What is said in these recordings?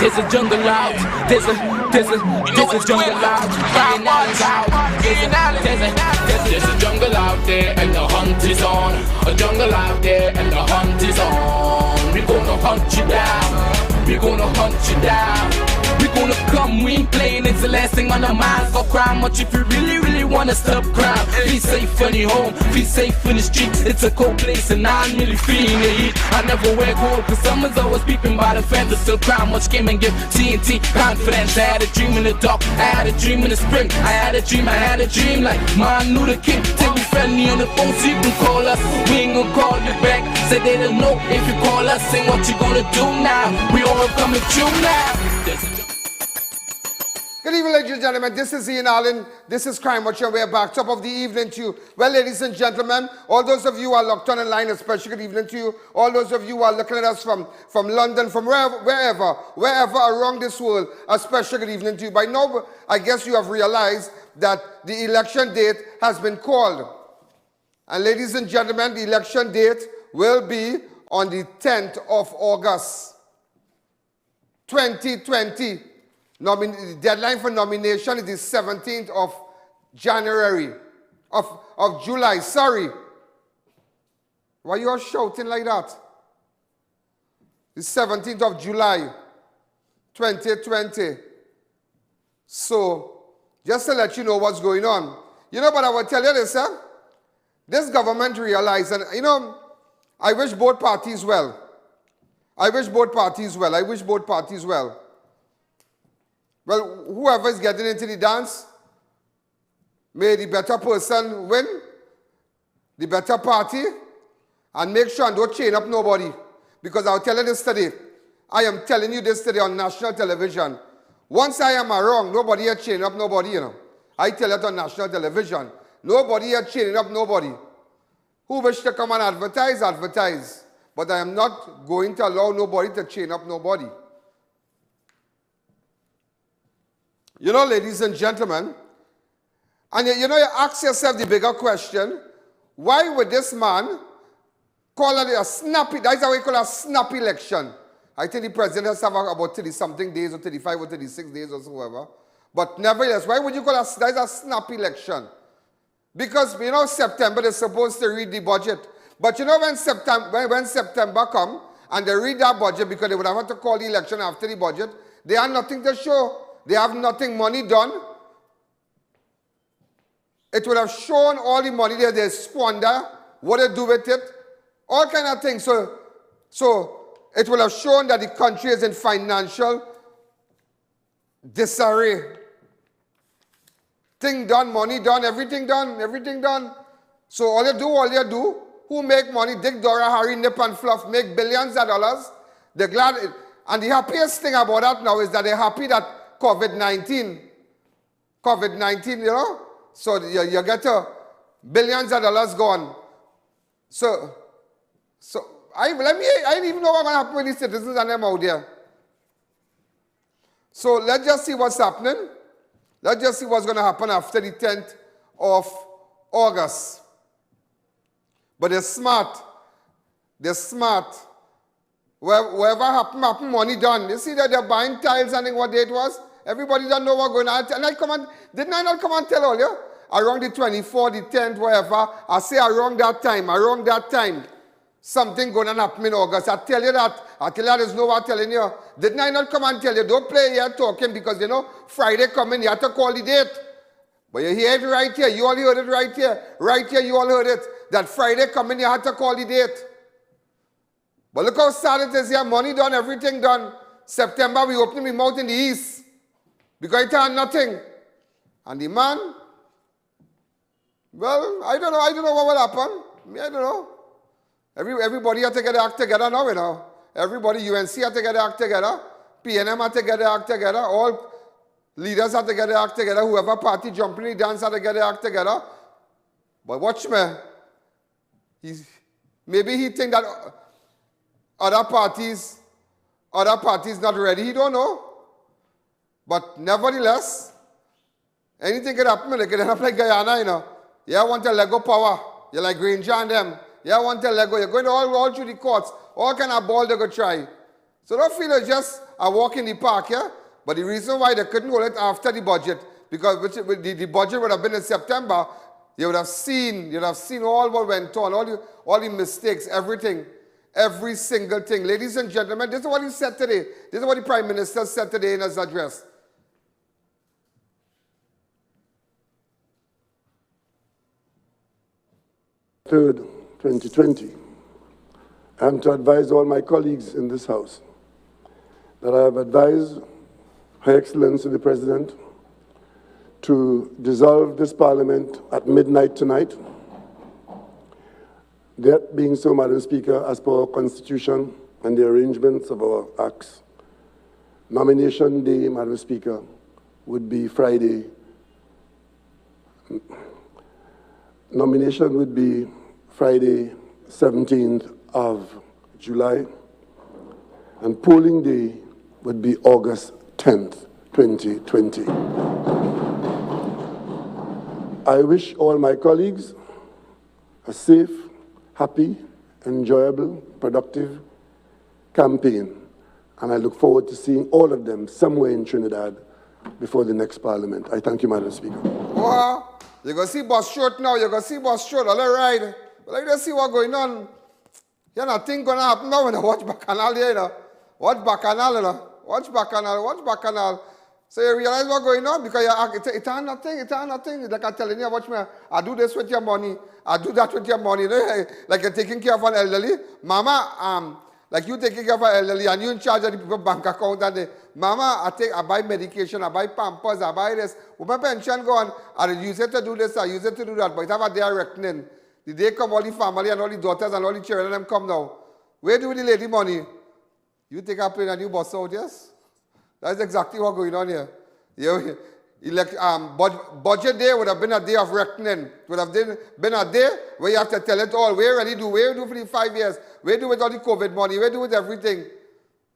There's a jungle out. There's a jungle out. There's a jungle out there and the hunt is on. A jungle out there and the hunt is on. We're gonna hunt you down. We're gonna hunt you down. We're gonna come, we ain't playing, it's the last thing on our minds. Go crime much if you really wanna stop crime. Be safe in your home, be safe in the streets. It's a cold place and I'm really feeling the heat. I never wear gold cause someone's always peeping by the fence. Still crime much came and give TNT confidence. I had a dream in the dark, I had a dream in the spring. I had a dream like Martin Luther King. Take me friendly on the phone so you can call us. We ain't gonna call you back. Say they don't know if you call us. Say what you gonna do now. We all coming through now. Good evening, ladies and gentlemen. This is Ian Alleyne. This is Crime Watch, and we're back. Top of the evening to you. Well, ladies and gentlemen, all those of you who are locked on online, especially good evening to you. All those of you who are looking at us from London, from wherever around this world, especially good evening to you. By now, I guess you have realized that the election date has been called. And ladies and gentlemen, the election date will be on the 10th of August, 2020. The deadline for nomination is the 17th of January, of July, sorry. Why you all shouting like that? The 17th of July, 2020. So, just to let you know what's going on. You know, but I will tell you this, huh? This government realized, and you know, I wish both parties well. I wish both parties well. I wish both parties well. Well, whoever is getting into the dance, may the better person win, the better party, and make sure and don't chain up nobody. Because I'll tell you this today. I am telling you this today on national television. Once I am wrong, nobody here chain up nobody, you know. I tell it on national television. Nobody here chaining up nobody. Who wish to come and advertise, advertise. But I am not going to allow nobody to chain up nobody. You know, ladies and gentlemen, and you know, you ask yourself the bigger question, why would this man call it a snappy, that's how we call it a snappy election. I think the president has to have about 30-something days or 35 or 36 days or so. But nevertheless, why would you call it a snappy election? Because, you know, September they're supposed to read the budget. But you know, when September come and they read that budget, because they would have to call the election after the budget, they have nothing to show. They have nothing, money done. It would have shown all the money that they squander, what they do with it, all kind of things. So it will have shown that the country is in financial disarray. Thing done, money done, everything done, everything done. So all you do, who make money, Dick, Dora, Harry, Nip and Fluff, make billions of dollars. They're glad, and the happiest thing about that now is that they're happy that COVID-19, you know, so you get billions of dollars gone. So I didn't even know what's going to happen with these citizens and them out there. So let's just see what's happening. Let's just see what's going to happen after the 10th of August. But they're smart. They're smart. Whatever happened, money done. You see that they're buying tiles and what date was? Everybody don't know what's going on. And didn't I not come and tell all you? Around the 24th, the 10th, whatever. I say around that time, something going to happen in August. I tell you that. There's no one telling you. Didn't I not come and tell you? Don't play here talking because, you know, Friday coming, you have to call the date. But you hear it right here. You all heard it right here. Right here, you all heard it. That Friday coming, you have to call the date. But look how sad it is here. Money done, everything done. September, we open the mouth in the east. Because it had nothing. And the man, well, I don't know what will happen. I don't know. Everybody has to get their act together now, you know. Everybody, UNC has to get their act together. PNM has to get their act together. All leaders have to get their act together. Whoever party jumping in the dance has to get their act together. But watch me. Maybe he think that other parties not ready. He don't know. But nevertheless, anything can happen. It can happen like Guyana, you know. You want a Lego power. You're like Granger and them. You want a Lego. You're going all through the courts. All kind of ball they go try. So don't feel it's just a walk in the park, yeah? But the reason why they couldn't hold it after the budget, because the budget would have been in September, you would have seen all what went on, all the mistakes, everything, every single thing. Ladies and gentlemen, this is what he said today. This is what the Prime Minister said today in his address. Third, 2020. I am to advise all my colleagues in this House that I have advised Her Excellency the President to dissolve this Parliament at midnight tonight. That being so, Madam Speaker, as per our Constitution and the arrangements of our acts, nomination day, Madam Speaker, would be Friday. Nomination would be Friday, 17th of July, and polling day would be August 10th, 2020. I wish all my colleagues a safe, happy, enjoyable, productive campaign, and I look forward to seeing all of them somewhere in Trinidad before the next Parliament. I thank you, Madam Speaker. Wow, you're going to see Boss Short now, you're going to see Boss Short, all right. But let's see what's going on. You know, things going to happen now when I watch Bacchanal here, you know. Watch Bacchanal, you know. Watch Bacchanal. So you realize what's going on because it's nothing. Like I'm telling you, watch me, I do this with your money, I do that with your money. You know? Like you're taking care of an elderly. Mama, like you taking care of an elderly and you in charge of the people's bank account and they, Mama, I buy medication, I buy Pampers, I buy this. When my pension go on, I use it to do this, I use it to do that. But it's have a day of reckoning. The day come all the family and all the daughters and all the children and them come now. Where do the lady money? You take a plane and you bust out, yes? That's exactly what's going on here. Budget day would have been a day of reckoning. It would have been a day where you have to tell it all. Where do for the 5 years? Where do with all the COVID money? Where do with everything?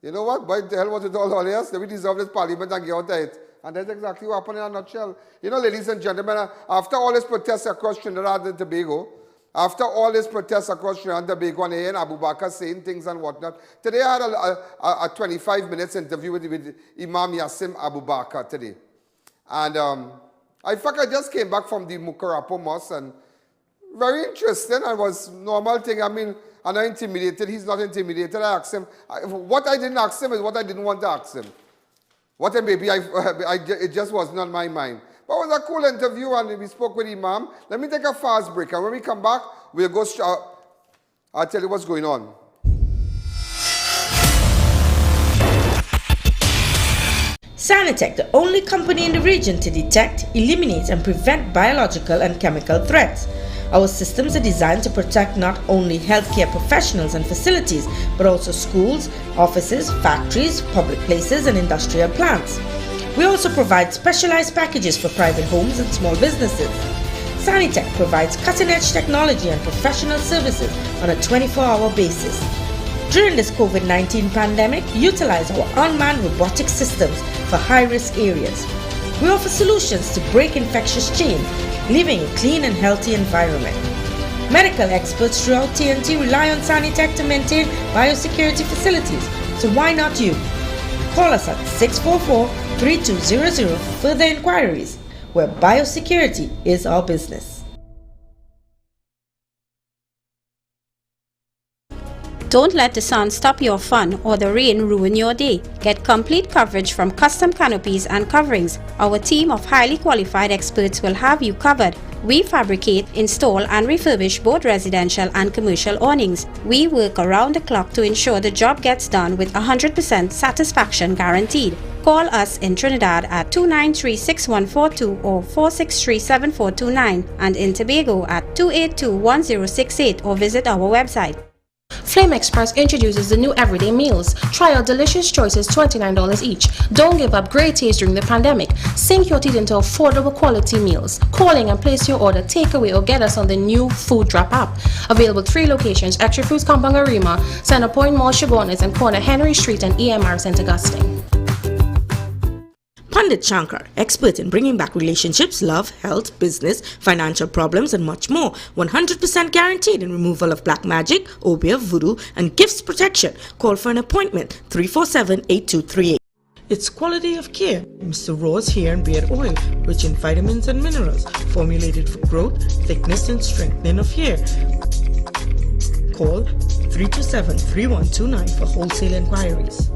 You know what? Why the hell was it all yes? We deserve this Parliament and get out of it. And that's exactly what happened in a nutshell. You know, ladies and gentlemen, after all this protests across Trinidad and Tobago, after all this protests across Trinidad and Tobago and Abu Bakr saying things and whatnot, today I had a 25 minutes interview with Imam Yassim Abu Bakr today. And I just came back from the Mukarapo Mosque and very interesting. And was normal thing. I mean, I'm not intimidated. He's not intimidated. I asked him. What I didn't ask him is what I didn't want to ask him. What maybe it just wasn't on my mind. But it was a cool interview and we spoke with Imam. Let me take a fast break. And when we come back, we'll go, I'll tell you what's going on. Sanitec, the only company in the region to detect, eliminate and prevent biological and chemical threats. Our systems are designed to protect not only healthcare professionals and facilities, but also schools, offices, factories, public places and industrial plants. We also provide specialized packages for private homes and small businesses. Sanitec provides cutting-edge technology and professional services on a 24-hour basis. During this COVID-19 pandemic, utilize our unmanned robotic systems for high-risk areas. We offer solutions to break infectious chains, leaving a clean and healthy environment. Medical experts throughout TNT rely on Sanitec to maintain biosecurity facilities, so why not you? Call us at 644-3200 for further inquiries, where biosecurity is our business. Don't let the sun stop your fun or the rain ruin your day. Get complete coverage from Custom Canopies and Coverings. Our team of highly qualified experts will have you covered. We fabricate, install and refurbish both residential and commercial awnings. We work around the clock to ensure the job gets done with 100% satisfaction guaranteed. Call us in Trinidad at 293-6142 or 463-7429 and in Tobago at 282-1068 or visit our website. Flame Express introduces the new everyday meals. Try our delicious choices, $29 each. Don't give up great taste during the pandemic. Sink your teeth into affordable quality meals. Calling and place your order, takeaway or get us on the new Food Drop app. Available 3 locations, Extra Foods Compound Arima, Center Point Mall Chabonis and corner Henry Street and EMR St. Augustine. Pandit Shankar, expert in bringing back relationships, love, health, business, financial problems, and much more. 100% guaranteed in removal of black magic, OBEAH, voodoo, and gifts protection. Call for an appointment 347-8238. It's quality of care. Mr. Raw's Hair and Beard Oil, rich in vitamins and minerals, formulated for growth, thickness, and strengthening of hair. Call 327-3129 for wholesale inquiries.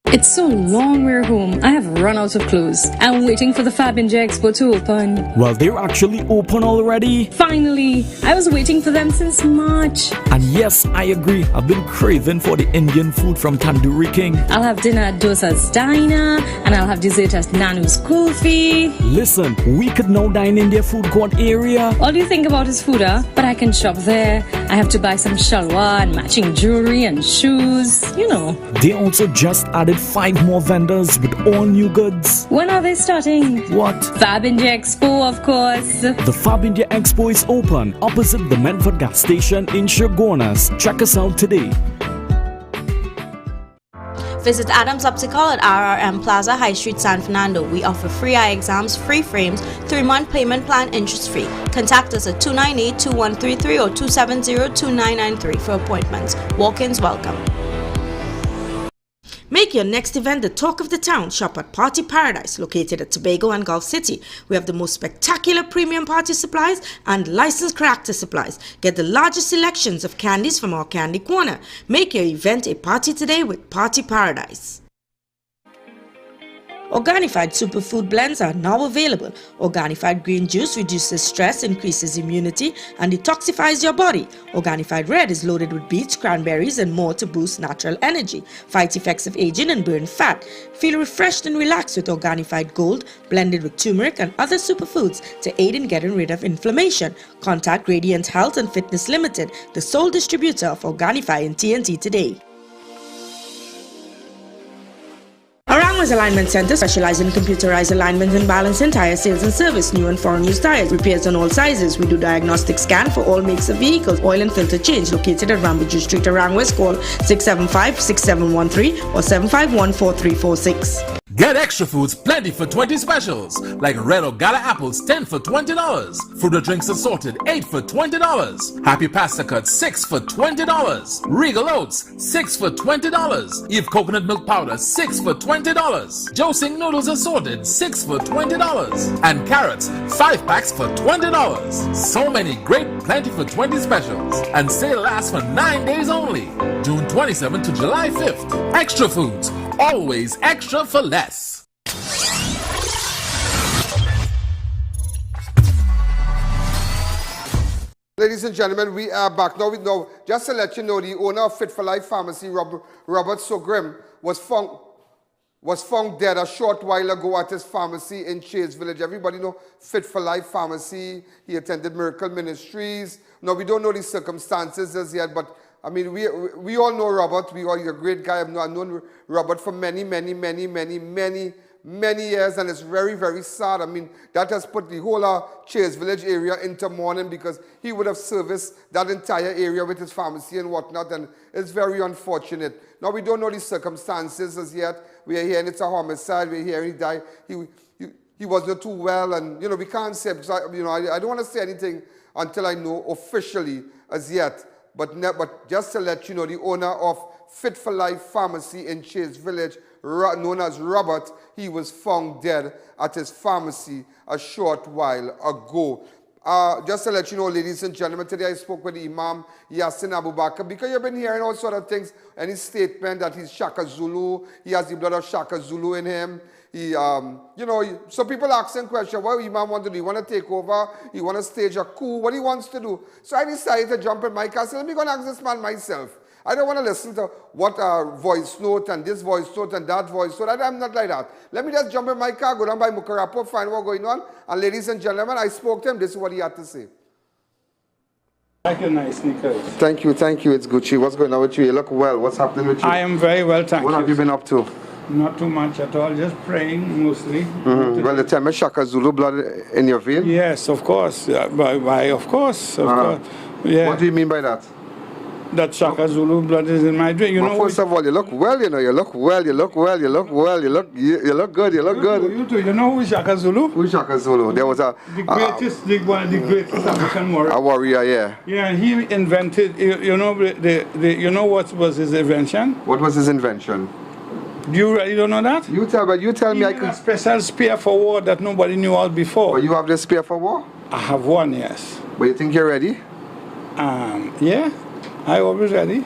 It's so long we're home. I have run out of clothes. I'm waiting for the Fab India Expo to open. Well, they're actually open already. Finally! I was waiting for them since March. And yes, I agree. I've been craving for the Indian food from Tandoori King. I'll have dinner at Dosa's Diner, and I'll have dessert at Nanu's Kulfi. Listen, we could now dine in their food court area. All you think about is food, huh? But I can shop there. I have to buy some shalwar and matching jewelry and shoes. You know. They also just added 5 more vendors with all new goods. When are they starting? What? Fab India Expo, of course. The Fab India Expo is open opposite the MILFORD gas station in Shogunas. Check us out today. Visit Adams Optical at RRM Plaza, High Street, San Fernando. We offer free eye exams, free frames, 3-month payment plan, interest-free. Contact us at 298-2133 or 270-2993 for appointments. Walk-ins welcome. Make your next event the talk of the town. Shop at Party Paradise, located at Tobago and Gulf City. We have the most spectacular premium party supplies and licensed character supplies. Get the largest selections of candies from our candy corner. Make your event a party today with Party Paradise. Organified superfood blends are now available. Organified green juice reduces stress, increases immunity, and detoxifies your body. Organified red is loaded with beets, cranberries, and more to boost natural energy, fight effects of aging, and burn fat. Feel refreshed and relaxed with Organified gold, blended with turmeric and other superfoods to aid in getting rid of inflammation. Contact Radiant Health and Fitness Limited, the sole distributor of Organifi in TNT today. Arangwa's Alignment Center specializes in computerized alignment and balancing, tire sales and service, new and foreign used tires, repairs on all sizes. We do diagnostic scan for all makes of vehicles, oil and filter change. Located at Rambaju Street, Arangwa's. Call 675-6713 or 751-4346. Get extra foods plenty for 20 specials, like red or gala apples 10 for $20, fruit or drinks assorted 8 for $20, happy pasta cuts 6 for $20, Regal oats 6 for $20, Eve coconut milk powder 6 for $20, Joe Sing noodles assorted 6 for $20, and carrots 5 packs for $20. So many great plenty for 20 specials, and sale lasts for 9 days only, June 27th to July 5th. Extra foods, always extra for less. Ladies and gentlemen, we are back. Now, just to let you know, the owner of Fit for Life Pharmacy, Robert Sogrim, was found dead a short while ago at his pharmacy in Chase Village. Everybody know Fit for Life Pharmacy. He attended Miracle Ministries. Now, we don't know the circumstances as yet, but I mean, we all know Robert. He's a great guy. I've known Robert for many years, and it's very, very sad. I mean, that has put the whole Chase Village area into mourning because he would have serviced that entire area with his pharmacy and whatnot, and it's very unfortunate. Now, we don't know the circumstances as yet. We are hearing it's a homicide. We're hearing he died. He wasn't too well, and, you know, we can't say, because, I don't want to say anything until I know officially as yet. But just to let you know, the owner of Fit for Life Pharmacy in Chase Village, known as Robert, he was found dead at his pharmacy a short while ago. Just to let you know, ladies and gentlemen, today I spoke with Imam Yassin Abu Bakr, because you've been hearing all sort of things, and his statement that he's Shaka Zulu, he has the blood of Shaka Zulu in him. So people asking questions, what Imam want to do? He want to take over? He want to stage a coup? What he wants to do? So I decided to jump in my car and say, let me go and ask this man myself. I don't want to listen to what voice note and this voice note and that voice note. I'm not like that. Let me just jump in my car, go down by Mukarapo, find what's going on. And ladies and gentlemen, I spoke to him. This is what he had to say. Thank you, nice sneakers. Thank you. It's Gucci. What's going on with you? You look well. What's happening with you? I am very well, thank you. What have you been up to? Not too much at all, just praying mostly. Well, the time Shaka Zulu blood in your vein? Yes, of course. Of course. Yeah. What do you mean by that? that Shaka Zulu blood is in my drink. You know. First of all, you look well. You know, you look well. You look well. You look well. You look good. You look good. You too. You know who is Shaka Zulu? Who's Shaka Zulu? There was the greatest, one of the greatest African warrior. A warrior, yeah. Yeah, and he invented. You know, you know what was his invention? What was his invention? You really don't know that? You tell me. I could. A special spear for war that nobody knew of before. Oh, you have the spear for war? I have one, yes. But you think you're ready? Yeah, I always ready.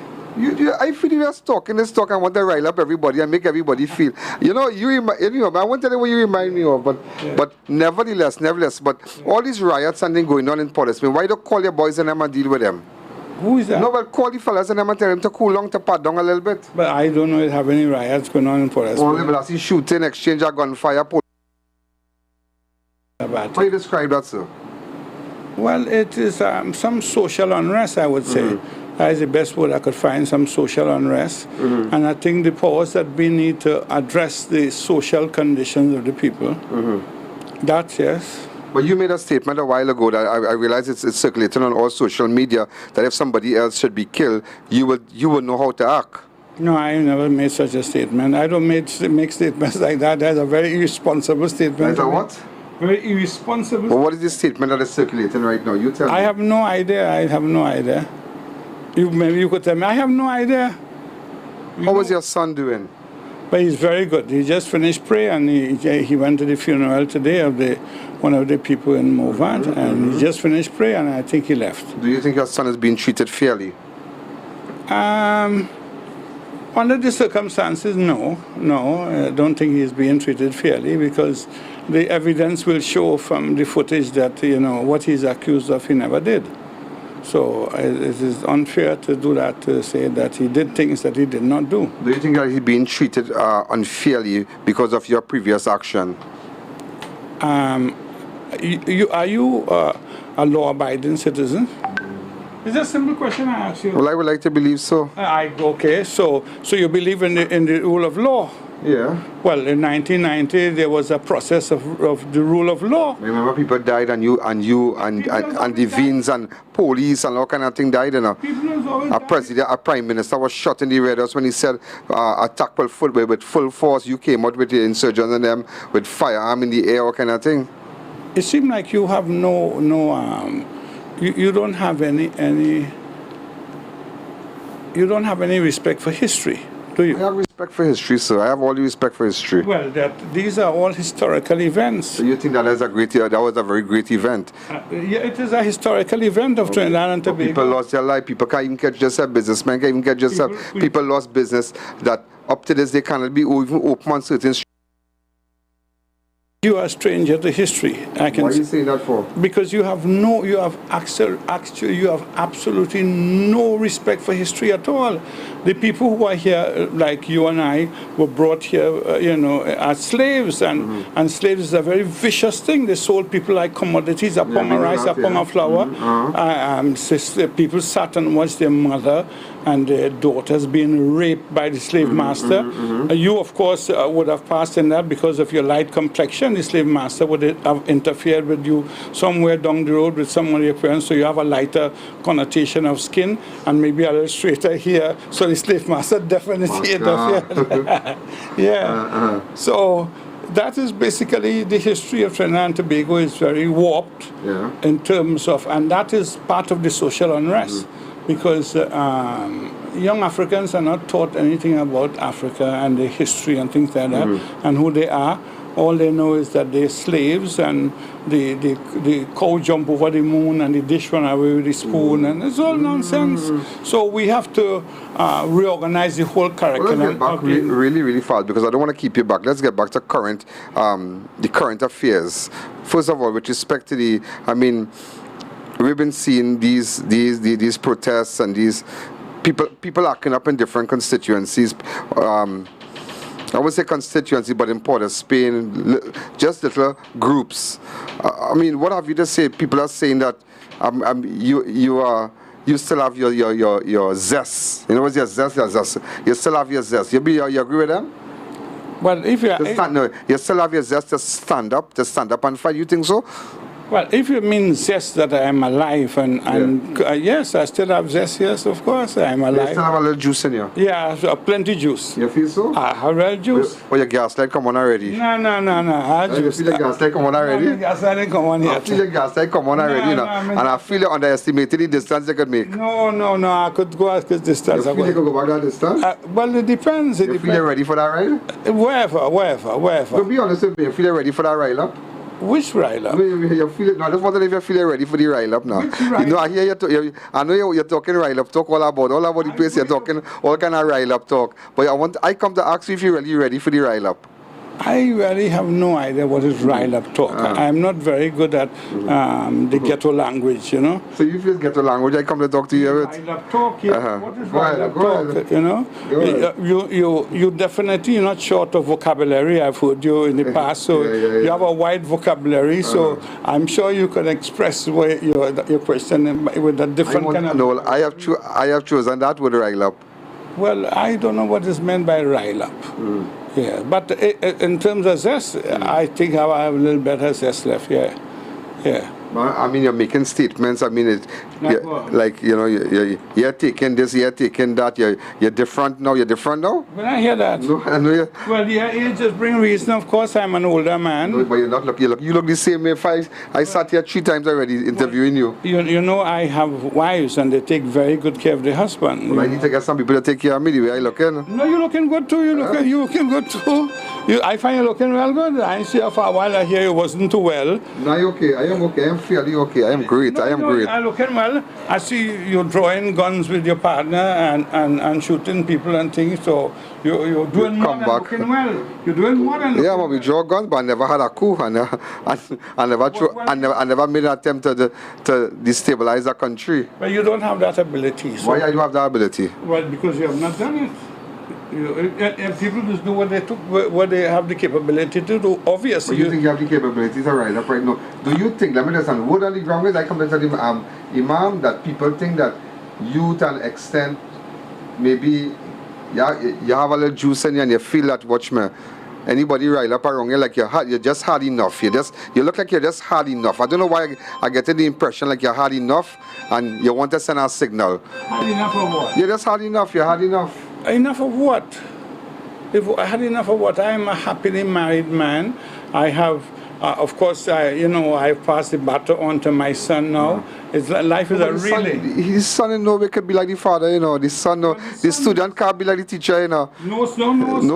I feel you just talking this talk. I want to rile up everybody and make everybody feel. You know, I won't tell you what you remind me of, but nevertheless, but all these riots and things going on in Portsmouth, why don't call your boys and them and deal with them? Who is that? No, but call the fellas and them and tell them to cool down, to pat down a little bit. But I don't know if have any riots going on in Portsmouth. Only but I see shooting, exchange of gunfire. How do you describe that, sir? Well, it is some social unrest, I would say. That is the best word I could find, some social unrest. And I think the powers that be need to address the social conditions of the people. That, yes. But you made a statement a while ago that I realize it's circulating on all social media that if somebody else should be killed, you would know how to act. No, I never made such a statement. I don't make statements like that. That's a very irresponsible statement. That's a what? Very irresponsible. But what is the statement that is circulating right now? You tell me. I have no idea. Maybe you could tell me. I have no idea. How was your son doing? But he's very good. He just finished prayer and he went to the funeral today of one of the people in Movant, and he just finished prayer and I think he left. Do you think your son is being treated fairly? Under the circumstances, no. I don't think he's being treated fairly because the evidence will show from the footage that, what he's accused of, he never did. So it is unfair to do that, to say that he did things that he did not do. Do you think that he's being treated unfairly because of your previous action? Are you a law-abiding citizen? It's a simple question I ask you. Well, I would like to believe so. Okay, so you believe in the rule of law? Yeah. Well, in 1990 there was a process of the rule of law. Remember, people died, and the Veens and police and all kind of thing died. A prime minister was shot in the Red House when he said attack with full force. You came out with the insurgents and them with firearm in the air, all kind of thing. It seemed like you have you don't have any respect for history, do you? I have respect for history, sir. I have all the respect for history. Well, these are all historical events. So you think that was a very great event? Yeah, it is a historical event of Trinidad and Tobago. People lost their life. People can't even catch themselves. Businessmen can't even catch themselves. People lost business that up to this they cannot be even open on certain streets. You are a stranger to history. Why are you saying that for? Because you have absolutely no respect for history at all. The people who are here, like you and I, were brought here, as slaves, and slaves is a very vicious thing. They sold people like commodities, a pound of rice, a pound of flour. People sat and watched their mother and their daughters being raped by the slave master. You, of course, would have passed in that because of your light complexion. The slave master would have interfered with you somewhere down the road with some of your parents, so you have a lighter connotation of skin and maybe a little straighter here. So the slave master definitely interfered. So that is basically the history of Trinidad and Tobago. Is very warped in terms of, and that is part of the social unrest. Because young Africans are not taught anything about Africa and the history and things like that, and who they are. All they know is that they're slaves, and the cow jump over the moon, and the dish run away with the spoon, and it's all nonsense. So we have to reorganize the whole curriculum. Well, let's get back really, really fast, because I don't want to keep you back. Let's get back to the current affairs. First of all, with respect to we've been seeing these protests and these people acting up in different constituencies. I would say constituency, but in Port of Spain, just little groups. What have you to say? People are saying that you still have your zest. You know what's your zest? You still have your zest. You agree with them? Well, if you you still have your zest to stand up and fight. You think so? Well, if you mean zest that I am alive, and yes, I still have zest, yes, of course, I am You alive. still have a little juice in you? Yeah, plenty juice. You feel so? I have real juice. Oh, your gas light come on already? No, I You juice. feel the gas light come on already? No, the gas light didn't come on I yet. feel the gas light come on already, you know. I mean, And I feel you underestimated the distance you could make. No, I could go at this You distance. feel you could go back that distance? Well, it depends. You feel you're ready for that ride? Wherever. So be honest with me, you feel you're ready for that ride up? Which ride up? No, you feel it. No, I just wonder if you feel you're ready for the ride up now. You know, I hear I know you're talking ride up talk all about the place. You're talking all kind of ride up talk. But I come to ask you if you're really ready for the ride up. I really have no idea what is rile up talk. I'm not very good at the ghetto language, you know. So you feel ghetto language, I come to talk to you with? Rile up talk, yeah. What is rile up Go talk, ahead. you know? You definitely not short of vocabulary. I've heard you in the past, so you have a wide vocabulary, so I'm sure you can express your question with a different kind of... No, I have chosen that word rile up. Well, I don't know what is meant by rile up. Yeah, but in terms of zest, I think I have a little better zest left. Yeah. I mean, you're making statements. I mean, like you know, you're taking this, you're taking that. You're different now. You're different now. When I hear that, no, I know you. Well, yeah, age just bring reason. Of course, I'm an older man. No, but you're not look. You look the same. If I sat here 3 times already interviewing you. You know, I have wives, and they take very good care of their husband. Well, I need to get some people to take care of me. The way I looking. No, you're looking good too. You looking good too. I find you looking well good. I see you for a while. I hear you wasn't too well. No, you're okay. I am okay. I am fairly okay. I am great. No, I am great. I'm looking well. I see you drawing guns with your partner and shooting people and things. So you're doing more than looking well. You're doing more than looking well. Yeah, we draw guns, but I never had a coup. I never made an attempt to destabilize a country. But you don't have that ability. So. Why I don't have that ability? Well, because you have not done it. And people just do what they have the capability to do. Obviously, but you think you have the capability to rise up right now? Do you think? Let me understand. Word on the ground is I come to tell the Imam that people think that you, to an extent, maybe you have a little juice in you and you feel that. Watch me. Anybody rile up around you like you're just hard enough. You look like you're just hard enough. I don't know why I get the impression like you're hard enough and you want to send a signal. Hard enough of what? You're just hard enough. You're hard enough. Enough of what? If I had enough of what? I am a happily married man. I have, of course, I passed the baton on to my son now. Life is a really... His son in no way could be like the father, you know. The son, the student can't be like the teacher, you know. No,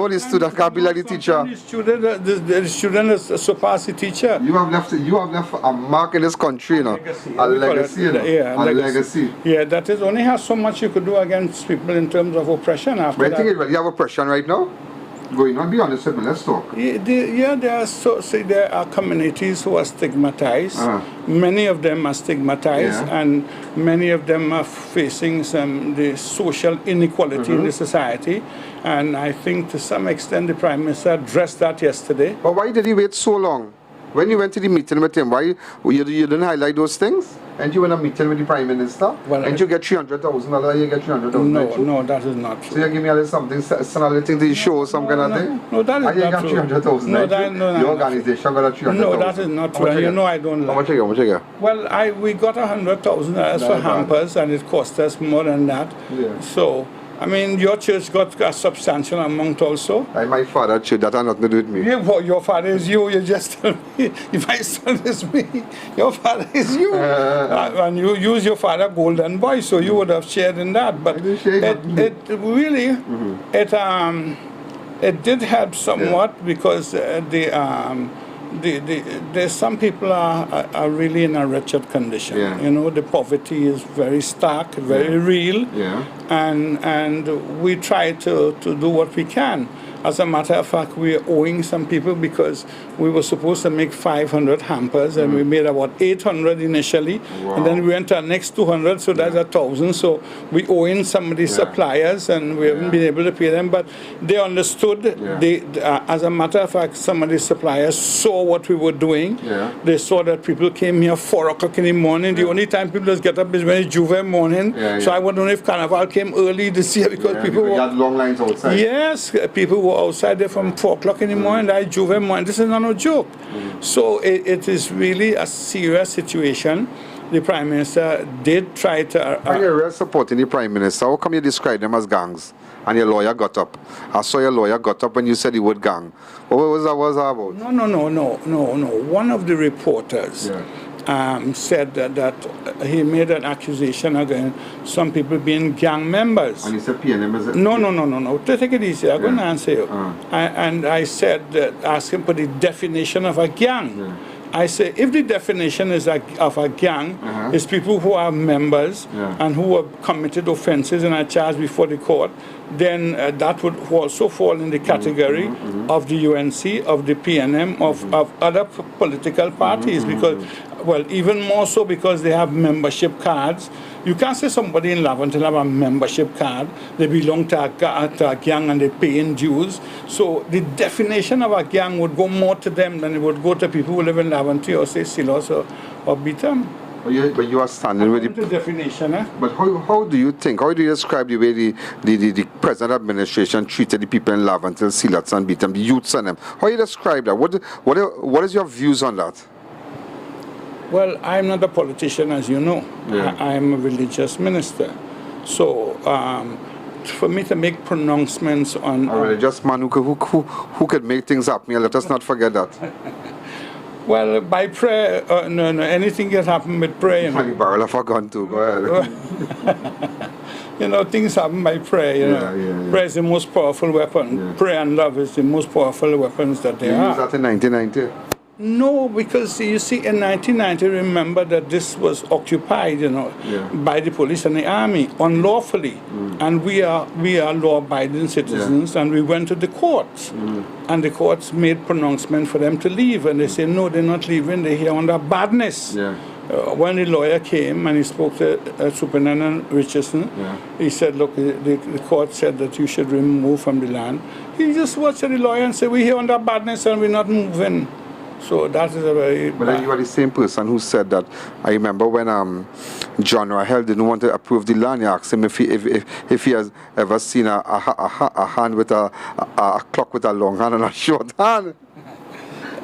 the student can't be like the teacher. The student has surpassed the teacher. You have left a mark in this country, you know. A legacy, you know. Yeah, a legacy. Yeah, that is only has so much you could do against people in terms of oppression after but I think you have oppression right now? Going on, be honest with me, let's talk. There are communities who are stigmatized. Many of them are stigmatized, and many of them are facing the social inequality in the society. And I think to some extent the Prime Minister addressed that yesterday. But why did he wait so long? When you went to the meeting with him, why you didn't highlight those things? And you went a meeting with the Prime Minister? Well, and you get $300,000, you get $300,000. No, that is not true. So you give me a little something, some other thing to show, some kind of thing? No, that is not true. You got $300,000. The organization got $300,000. No, that is not true. You know I don't lie. How much you get? Well, we got $100,000 for hampers, and it cost us more than that. Yeah. So, I mean, your church got a substantial amount also. My father's church, that has nothing to do with me. Yeah, well, your father is you. You just tell me. If my son is me, your father is you. And you use your father golden boy, so you would have shared in that. But it really, it did help somewhat because there's some people are really in a wretched condition. You know, the poverty is very stark, very real, and we try to do what we can. As a matter of fact, we are owing some people because we were supposed to make 500 hampers and we made about 800 initially. Wow. And then we went to our next 200, so that's 1,000. So we owing some of these suppliers and we haven't been able to pay them. But they understood. As a matter of fact, some of these suppliers saw what we were doing. They saw that people came here 4 o'clock in the morning. The only time people just get up is when it's Juve morning. So I wonder if Carnival came early this year because people were... had long lines outside. Yes, people were outside there from 4 o'clock in the morning. I Juve morning. This is not a joke. So it is really a serious situation. The Prime Minister did try to... You're really supporting the Prime Minister. How come you describe them as gangs? And your lawyer got up. I saw your lawyer got up when you said the word gang. What was that about? No. One of the reporters said that he made an accusation against some people being gang members. And you said PNM is it? No. Take it easy. I'm going to answer you. And I said, ask him for the definition of a gang. Yeah. I say, if the definition is of a gang is people who are members and who have committed offenses and are charged before the court, then that would also fall in the category of the UNC, of the PNM, of other political parties, because, well, even more so because they have membership cards. You can't say somebody in Laventille have a membership card. They belong to a gang and they pay in dues. So the definition of a gang would go more to them than it would go to people who live in Laventille or say Silos or Beetham. But you are standing with the definition, eh? But how do you think, how do you describe the way the present administration treated the people in Laventille, Silots and Beetham, the youths and them? How do you describe that? What is your views on that? Well, I'm not a politician, as you know. I am a religious minister. So for me to make pronouncements on... A religious man who could make things happen, let us not forget that. Well, by prayer, no, anything can happen with prayer. You know. The barrel of a gun too, go ahead. You know, things happen by prayer, you know. Prayer is the most powerful weapon. Prayer and love is the most powerful weapons that they are. You used that in 1990? No, because you see, in 1990, remember that this was occupied, you know, by the police and the army unlawfully, and we are law-abiding citizens, and we went to the courts, and the courts made pronouncement for them to leave, and they say no, they're not leaving. They're here under badness. When the lawyer came and he spoke to Superintendent Richardson, he said, look, the court said that you should remove from the land. He just watched the lawyer and said, we're here under badness and we're not moving. So that is a very... But then you are the same person who said that. I remember when John Rahel didn't want to approve the land, he asked him if he has ever seen a hand with a clock with a long hand and a short hand.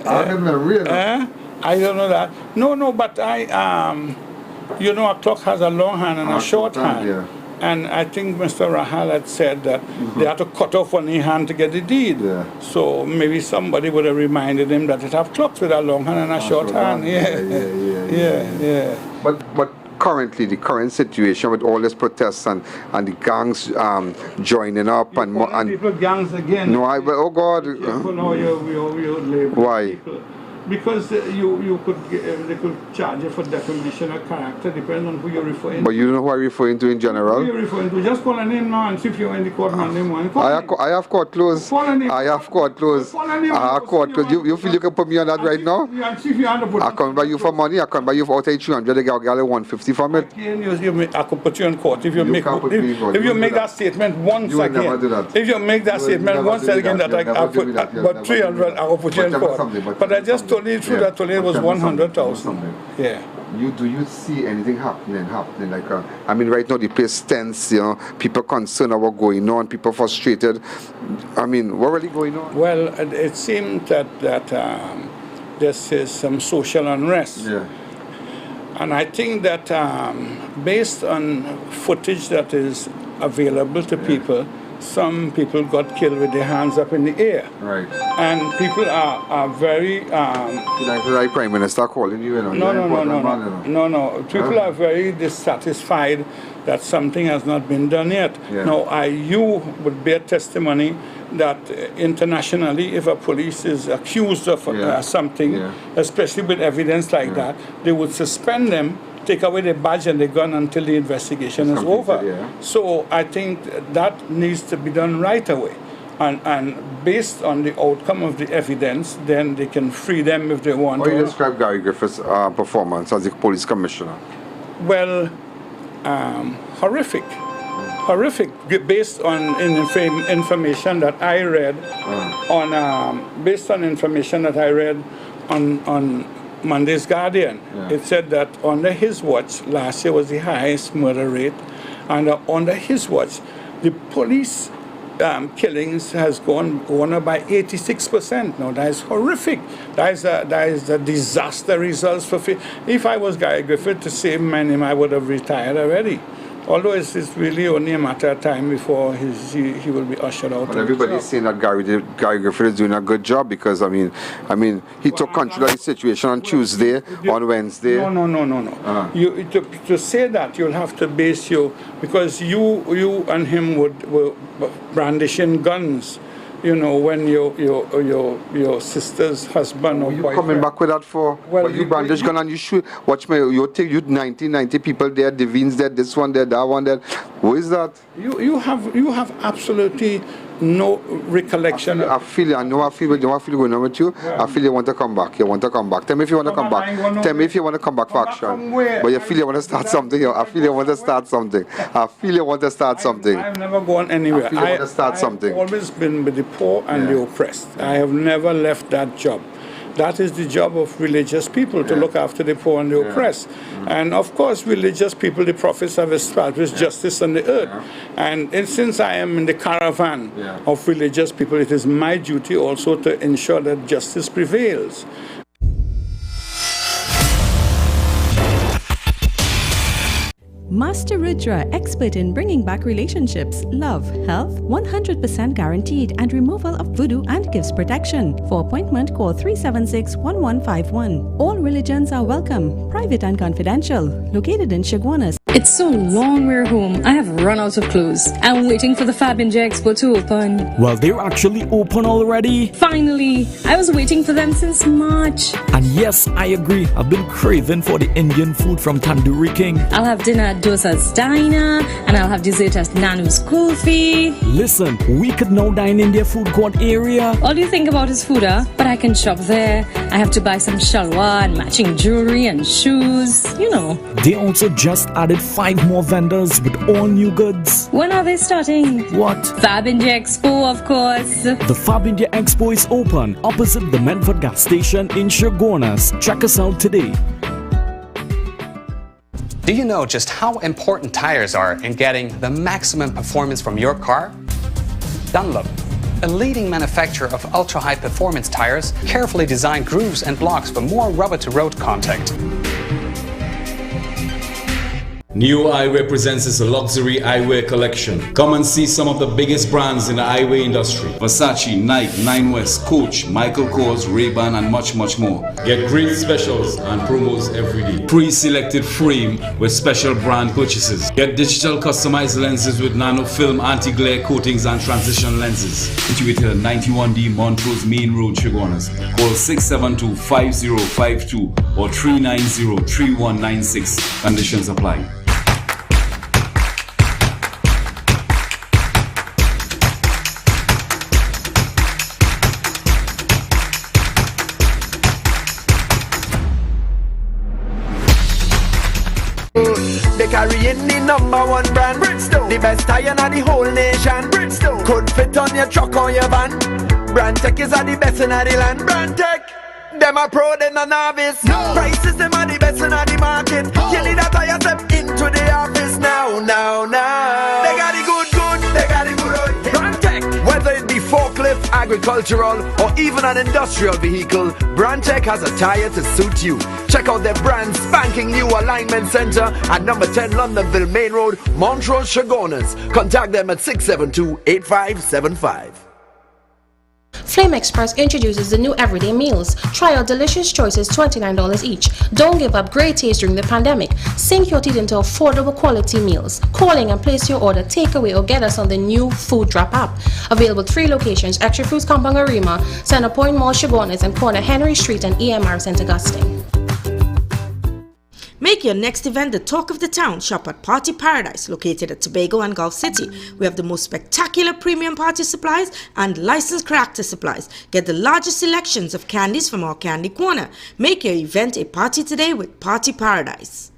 I don't know that. No, but you know, a clock has a long hand and a short hand. And I think Mr. Rahal had said that they had to cut off one hand to get the deed. So maybe somebody would have reminded him that it have clocks with a long hand and a short hand. But currently, the current situation with all these protests and the gangs joining up and people gangs again. No, oh God. Why? People. Because they could charge you for defamation of character, depending on who you're referring to. But you know who I'm referring to in general? Who you're referring to? Just call a name now and see if you're in the court and name one. I have court closed. I have court closed. I have court closed. You feel you can put me on that right now? I come by you for money. I come by you for out 300. They got 150 from it. I could put you in court if you make that statement once again. If you make that statement once again that I put about 300, I will put you in court. But I just told you true that told you it was 100,000. Yeah. Do you see anything happening? Like, I mean, right now the place tense. You know, people concerned about what's going on. People frustrated. I mean, what really going on? Well, it seems that this is some social unrest. And I think that based on footage that is available to people, some people got killed with their hands up in the air. Right. And people are very... Like Prime Minister calling you, No. People are very dissatisfied that something has not been done yet. Now, you would bear testimony that internationally, if a police is accused of something, especially with evidence like that, they would suspend them, take away their badge and their gun until the investigation is over. So I think that needs to be done right away. And based on the outcome of the evidence, then they can free them if they want. How do you describe Gary Griffith's performance as the police commissioner? Well, horrific. Horrific, based on information that I read on Monday's Guardian. It said that under his watch, last year was the highest murder rate, and under his watch, the police killings has gone up by 86%. Now that is horrific. That is a disaster results for. If I was Guy Griffith to save my name, I would have retired already. Although it's really only a matter of time before he will be ushered out. But everybody's saying that Gary Griffith is doing a good job because I mean he took control of the situation on Tuesday, on Wednesday. No. You to say that you'll have to base because you and him were brandishing guns. You know, when your sister's husband or you boyfriend. Coming back with that for? Well, you brandish gun and you shoot. Watch me. You take 90 people there. Devines there. This one there. That one there. Who is that? You have absolutely no recollection. I feel going on with you. Yeah. I feel you want to come back. You want to come back. Tell me if you want to come back. Tell me if you want to come back for action. But you feel you want to start something. I feel you want to start something. I've never gone anywhere. I feel you want to start something. I've always been with the poor and the oppressed. I have never left that job. That is the job of religious people, to look after the poor and the oppressed. And of course, religious people, the prophets have established justice on the earth. And since I am in the caravan of religious people, it is my duty also to ensure that justice prevails. Master Rudra, expert in bringing back relationships, love, health, 100% guaranteed, and removal of voodoo and gives protection. For appointment, call 376-1151. All religions are welcome, private and confidential. Located in Chaguanas. It's so long we're home. I have run out of clothes. I'm waiting for the Fab India Expo to open. Well, they're actually open already. Finally! I was waiting for them since March. And yes, I agree. I've been craving for the Indian food from Tandoori King. I'll have dinner at Dosa's Diner, and I'll have dessert at Nanu's Kulfi. Listen, we could now dine in their food court area. All you think about is food, huh? But I can shop there. I have to buy some shalwar and matching jewelry and shoes. You know. They also just added 5 more vendors with all new goods. When are they starting? What? Fab India Expo, of course. The Fab India Expo is open opposite the MILFORD gas station in Chaguanas. Check us out today. Do you know just how important tires are in getting the maximum performance from your car? Dunlop, a leading manufacturer of ultra-high performance tires, carefully designed grooves and blocks for more rubber-to-road contact. New Eyewear presents its luxury eyewear collection. Come and see some of the biggest brands in the eyewear industry. Versace, Nike, Nine West, Coach, Michael Kors, Ray-Ban and much more. Get great specials and promos every day. Pre-selected frame with special brand purchases. Get digital customized lenses with nano film, anti-glare coatings and transition lenses. Situated at 91D Montrose Main Road, Chaguanas. Call 672-5052 or 390-3196. Conditions apply. They carrying the #1 brand, Bridgestone. The best tire in the whole nation, Bridgestone. Could fit on your truck or your van. Brandtech is the best in the land. Brandtech, them a pro, them a novice. No. Prices them are the best in the market. Oh. You need a tire, step into the office now. They got the good, they got the good. Brandtech, whether it be forklift, agricultural, or even an industrial vehicle, Brandtech has a tire to suit you. Check out their brand spanking new alignment center at number 10 Londonville Main Road, Montrose, Chaguanas. Contact them at 672-8575. Flame Express introduces the new everyday meals. Try our delicious choices, $29 each. Don't give up great taste during the pandemic. Sink your teeth into affordable quality meals. Calling and place your order, takeaway, or get us on the new Food Drop app. Available 3 locations: Extra Foods Compound Arima, Center Point Mall, Chaguanas, and corner Henry Street and EMR St. Augustine. Make your next event the talk of the town. Shop at Party Paradise, located at Tobago and Gulf City. We have the most spectacular premium party supplies and licensed character supplies. Get the largest selections of candies from our candy corner. Make your event a party today with Party Paradise.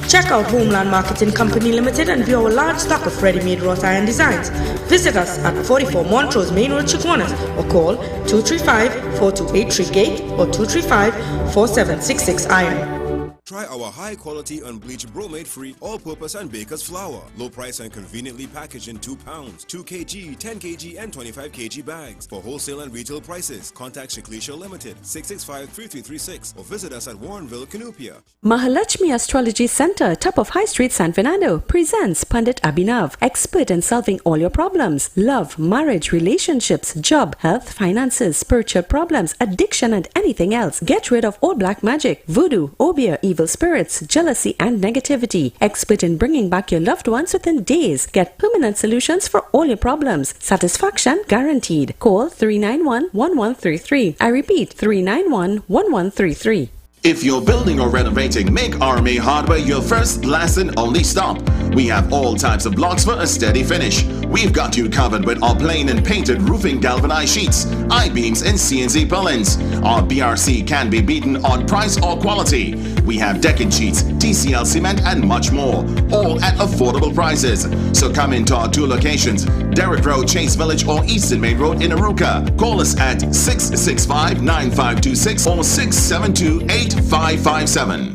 Check out Homeland Marketing Company Limited and view our large stock of ready-made wrought iron designs. Visit us at 44 Montrose Main Road, Chaguanas, or call 235-4283 Gate or 235-4766 Iron. Try our high-quality unbleached bromate-free all-purpose and baker's flour. Low price and conveniently packaged in 2 pounds, 2 kg, 10 kg and 25 kg bags. For wholesale and retail prices, contact Shiklisha Limited, 665-3336 or visit us at Warrenville, Canoopia. Mahalakshmi Astrology Center, top of High Street, San Fernando, presents Pandit Abhinav, expert in solving all your problems: love, marriage, relationships, job, health, finances, spiritual problems, addiction, and anything else. Get rid of all black magic, voodoo, OBEAH, evil spirits, jealousy, and negativity. Expert in bringing back your loved ones within days. Get permanent solutions for all your problems. Satisfaction guaranteed. Call 391-1133. I repeat, 391-1133. If you're building or renovating, make RMA Hardware your first, last and only stop. We have all types of blocks for a steady finish. We've got you covered with our plain and painted roofing galvanized sheets, I-beams and CNC purlins. Our BRC can be beaten on price or quality. We have decking sheets, TCL cement and much more, all at affordable prices. So come into our 2 locations, Derrick Road, Chase Village or Eastern Main Road in Arouca. Call us at 665-9526 or 672-8557.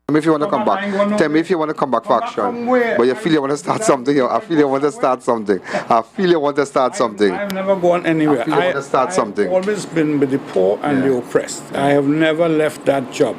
Tell me if you want to come back. Tell me if you want to come back for action. But you feel you want to start something. I feel you want to start something. I feel you want to start something. I've never gone anywhere. I feel you want to start something. I've always been with the poor and the oppressed. I have never left that job.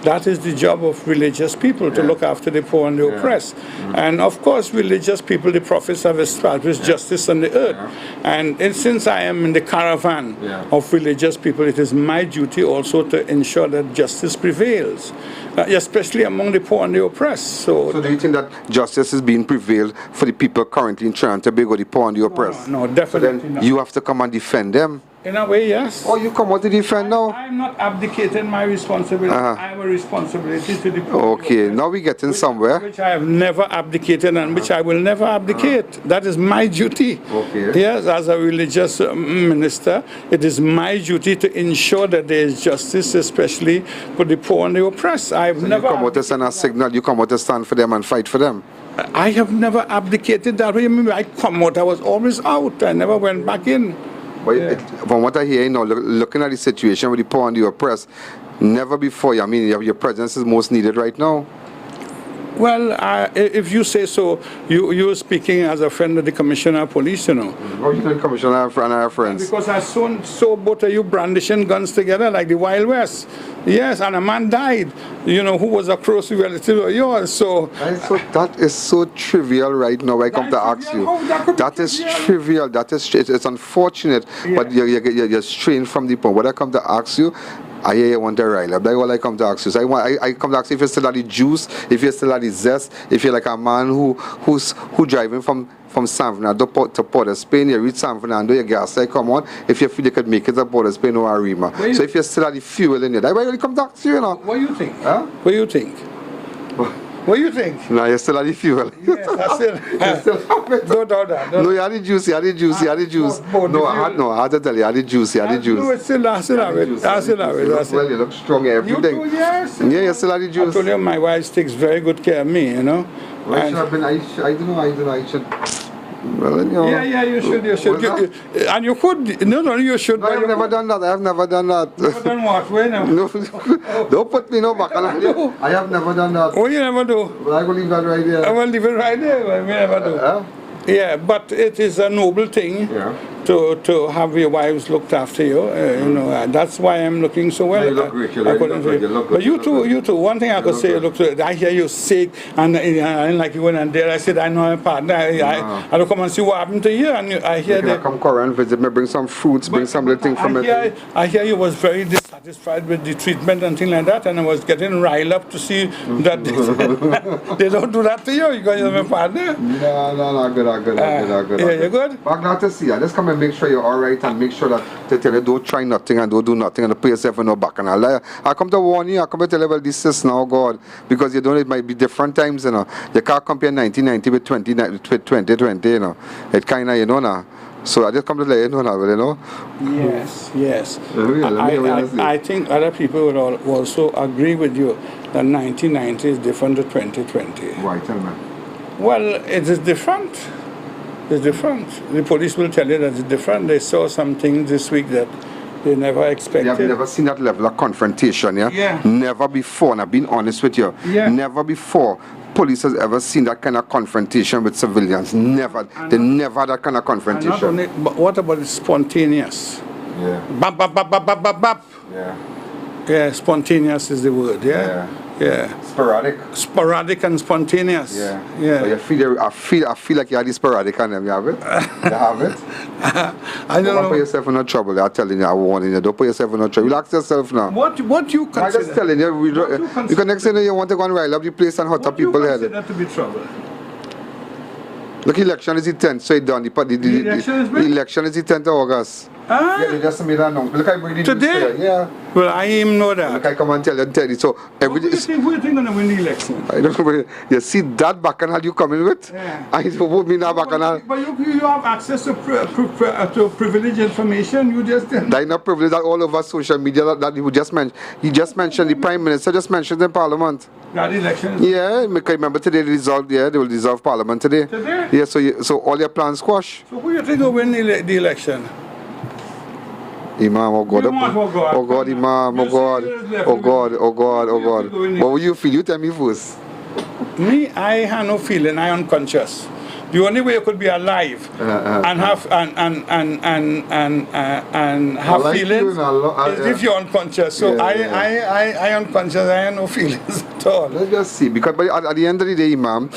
That is the job of religious people, to look after the poor and the oppressed. And of course, religious people, the prophets have established justice on the earth. And since I am in the caravan of religious people, it is my duty also to ensure that justice prevails, especially among the poor and the oppressed. So do you think that justice is being prevailed for the people currently in Trinidad and Tobago, the poor and the oppressed? No, definitely not. You have to come and defend them. In a way, yes. Oh, you come out to defend now? I'm not abdicating my responsibility. I have a responsibility to the people. Okay, now we're getting somewhere. Which I have never abdicated and which I will never abdicate. That is my duty. Okay. Yes, as a religious minister, it is my duty to ensure that there is justice, especially for the poor and the oppressed. I have never. You come out to send a signal, you come out to stand for them and fight for them. I have never abdicated that way. I come out, I was always out. I never went back in. But from what I hear, looking at the situation with the poor and the oppressed, never before, I mean, your presence is most needed right now. Well, if you say so, you're speaking as a friend of the Commissioner of Police, you know. Oh, you know the Commissioner and our friends. Because I saw both of you brandishing guns together like the Wild West. Yes, and a man died, who was a close relative of yours. So that is so trivial right now. I come to ask you. That is trivial. It's unfortunate, but you're strained from the point. What I come to ask you, I hear you want to rile up. That's all I come to ask you. So I come to ask you if you're still at the juice, if you're still at the zest, if you're like a man who's driving from San Fernando to Port of Spain, you reach San Fernando, your gas light come on. If you feel you could make it to Port of Spain or Arima. So if you're still at the fuel in it, that's why I come to ask you, What do you think? Huh? What do you think? What do you think? No, you're still at the fuel. Yes, I still no doubt that. No, you had the juice, you had the juice. No, I had to tell you, I had the juice, No, it's still, I still have it. Well, you look strong, everything. You too, yes. Yeah, you still had the juice. I told you, my wife takes very good care of me, Well, I don't know, I should. Well, Yeah, you should. And you could. No, you should. No, I have never done that. Never done what? Where now? No, don't put me back on. I have never done that. Oh, you never do? Well, I will leave that right there. I will leave it right there. We never do. Yeah, but it is a noble thing to have your wives looked after you. That's why I'm looking so well. You look great. You look good. But you too. One thing I could say, I hear you sick, and like you went and there. I said, I know a partner. I don't come and see what happened to you, and I hear that. Come and visit me, bring some fruits, bring some little thing from it. I hear you was very dissatisfied with the treatment and things like that, and I was getting riled up to see that they don't do that to you because you're my partner. No, good. Yeah, you're good? But glad to see you. Just come and make sure you're all right and make sure that they tell you don't try nothing and don't do nothing and put yourself in no back and all. I come to warn you, I come to tell you, well, this is now, God, because you don't, it might be different times, You can't compare 1990 with 2020, It kind of, now. So I just come to let you know now, Yes. I think other people would also agree with you that 1990 is different to 2020. Why? Tell me. Well, it is different. It's different. The police will tell you that it's different. They saw some things this week that They never expected. You have never seen that level of confrontation, yeah? Yeah. Never before, and I've been honest with you. Yeah. Never before police has ever seen that kind of confrontation with civilians. Never. They never had that kind of confrontation. Not only, but what about the spontaneous? Yeah. Bap, bap, bap, bap, bap, bap, bap. Yeah. Yeah, spontaneous is the word, yeah? Yeah. Sporadic. Sporadic and spontaneous. Yeah. Yeah. But I feel like you had the sporadic on them. You have it? You have it? I don't Don't know. put yourself in no trouble. I'm telling you, I'm warning you. Don't put yourself in no trouble. Relax yourself now. What you consider? I'm just telling you. You can next thing you want to go and rile up the place and hurt up people head. What do you consider to be trouble? Look, election is the 10th, so it's done. The election is the 10th of August. Ah? Yeah, they just made an announcement. Look, I bring the Today? news here. Yeah. Well, I even know that. Look, I come and tell you. So every day. Who do you think going to win the election? I don't know. You see that bacchanal you coming with? Yeah. I don't mean that bacchanal. But you have access to privileged information. You just didn't. That is not privilege that all over social media that you just mentioned. He just mentioned the Prime Minister just mentioned in Parliament. That election is Yeah, remember today they will dissolve Parliament today. Today? Yeah, so all your plans squash. So who do you think will win the election? Imam, oh God, Imam, oh God. oh God, Imam, oh God, oh God, oh God, oh God. What will you feel? You tell me first. Me, I have no feeling. I unconscious. The only way you could be alive and have have feelings is if you're unconscious. So I unconscious. I have no feelings at all. Let's just see, because at the end of the day, Imam,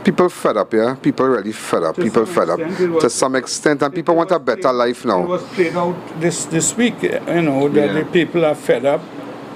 people fed up. Yeah, people really fed up. People fed up to some extent, and people want a better life now. It was played out this week. You know that the people are fed up.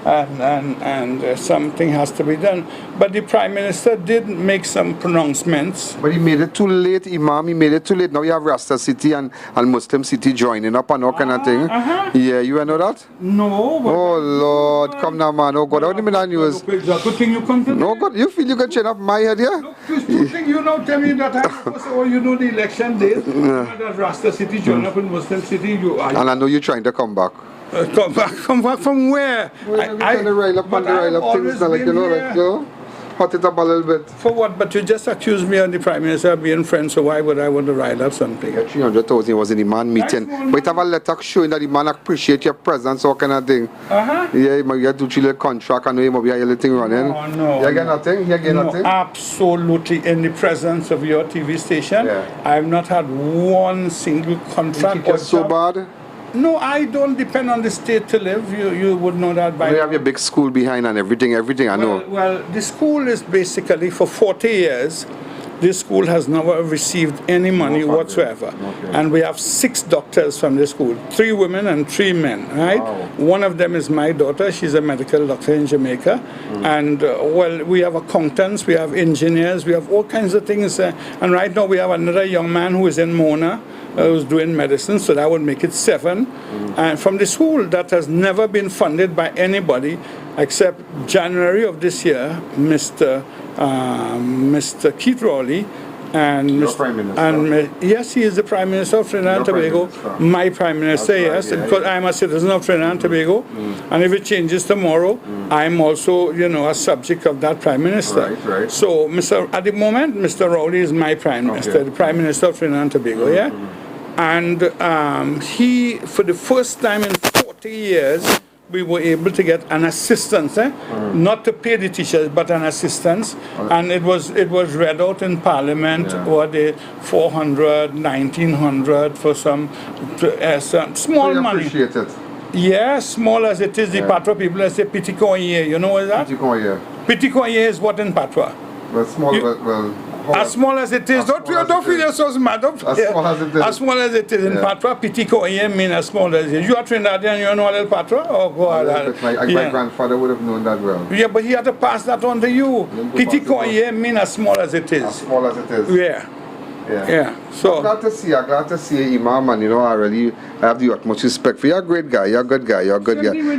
And something has to be done. But the Prime Minister did make some pronouncements. But he made it too late, Imam. He made it too late. Now you have Rasta City and Muslim City joining up and all kind of thing. Yeah, you know that? No. Oh, Lord. Come now, man. Oh, God. How do you mean that news? Good thing you come to No, God. You feel you can change up my head, yeah? Look, good thing you now tell me that I supposed to, you know the election date. That Rasta City join up in Muslim City. And I know you're trying to come back. Come back from where? I'm rile up things like, you know, like, you know, hot it up a little bit. For what? But you just accused me and the Prime Minister of being friends, so why would I want to rile up something? Yeah, 300,000 was in the man meeting. But it have a letter showing that the man appreciate your presence, all kind of thing. Yeah, you get to chill a contract and you might be a little thing running. No. You get nothing? You get nothing? Absolutely. In the presence of your TV station, I have not had one single contract. You so bad? No, I don't depend on the state to live. You would know that by now. You have your big school behind and everything I know. Well, the school is basically for 40 years. This school has never received any money whatsoever. And we have 6 doctors from the school, 3 women and 3 men, right? Wow. One of them is my daughter. She's a medical doctor in Jamaica. And, well, we have accountants, we have engineers, we have all kinds of things. And right now we have another young man who is in Mona, who's doing medicine, so that would make it 7. And from the school that has never been funded by anybody except January of this year, Mr. Keith Rowley and yes, he is the Prime Minister of Trinidad and Tobago, my Prime Minister, because I'm a citizen of Trinidad and Tobago, and if it changes tomorrow, I'm also, you know, a subject of that Prime Minister. Right. So, at the moment, Mr. Rowley is my Prime Minister, the Prime Minister of Trinidad and Tobago, and he, for the first time in 40 years, we were able to get an assistance, not to pay the teachers, but an assistance, and it was read out in Parliament, what the 400, 1900 for some small money. Appreciate it. Yeah, small as it is, the Patois people say Pitikoye, you know what is that? Pitikoye is what in Patois? Well, small, as small as it is, don't feel yourself mad up. As small as it is. As small as it is. In Patois, Pitikoye mean as small as it is. You are Trinidadian, you know a little Patois? Oh, God. My grandfather would have known that well. Yeah, but he had to pass that on to you. Pitikoye mean as small as it is. As small as it is. Yeah. So I'm glad to see you, Imam, and you know, I have the utmost respect for you. You're a great guy, you're a good guy.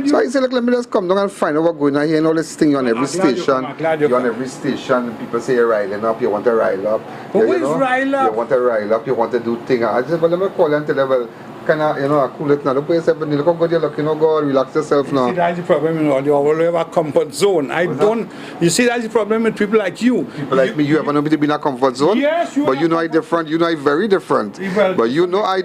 So I said, let me just come down and find out what's going on here and all this thing. You're on every station. You're on every station. People say you're riling up, you want to rile up. But who is rile up? You want to rile up, you want to do things. I said, well, let me call you and tell you, well, kind of, you know, cool it now. Don't put yourself in the look good, you're looking, oh God, relax yourself now. You see, that's the problem, you know, you always have a comfort zone. You see, that's the problem with people like you. People like me, you ever know me to be in a comfort zone? Yes, you are. But you know I different, you know I very different. Well, but you know I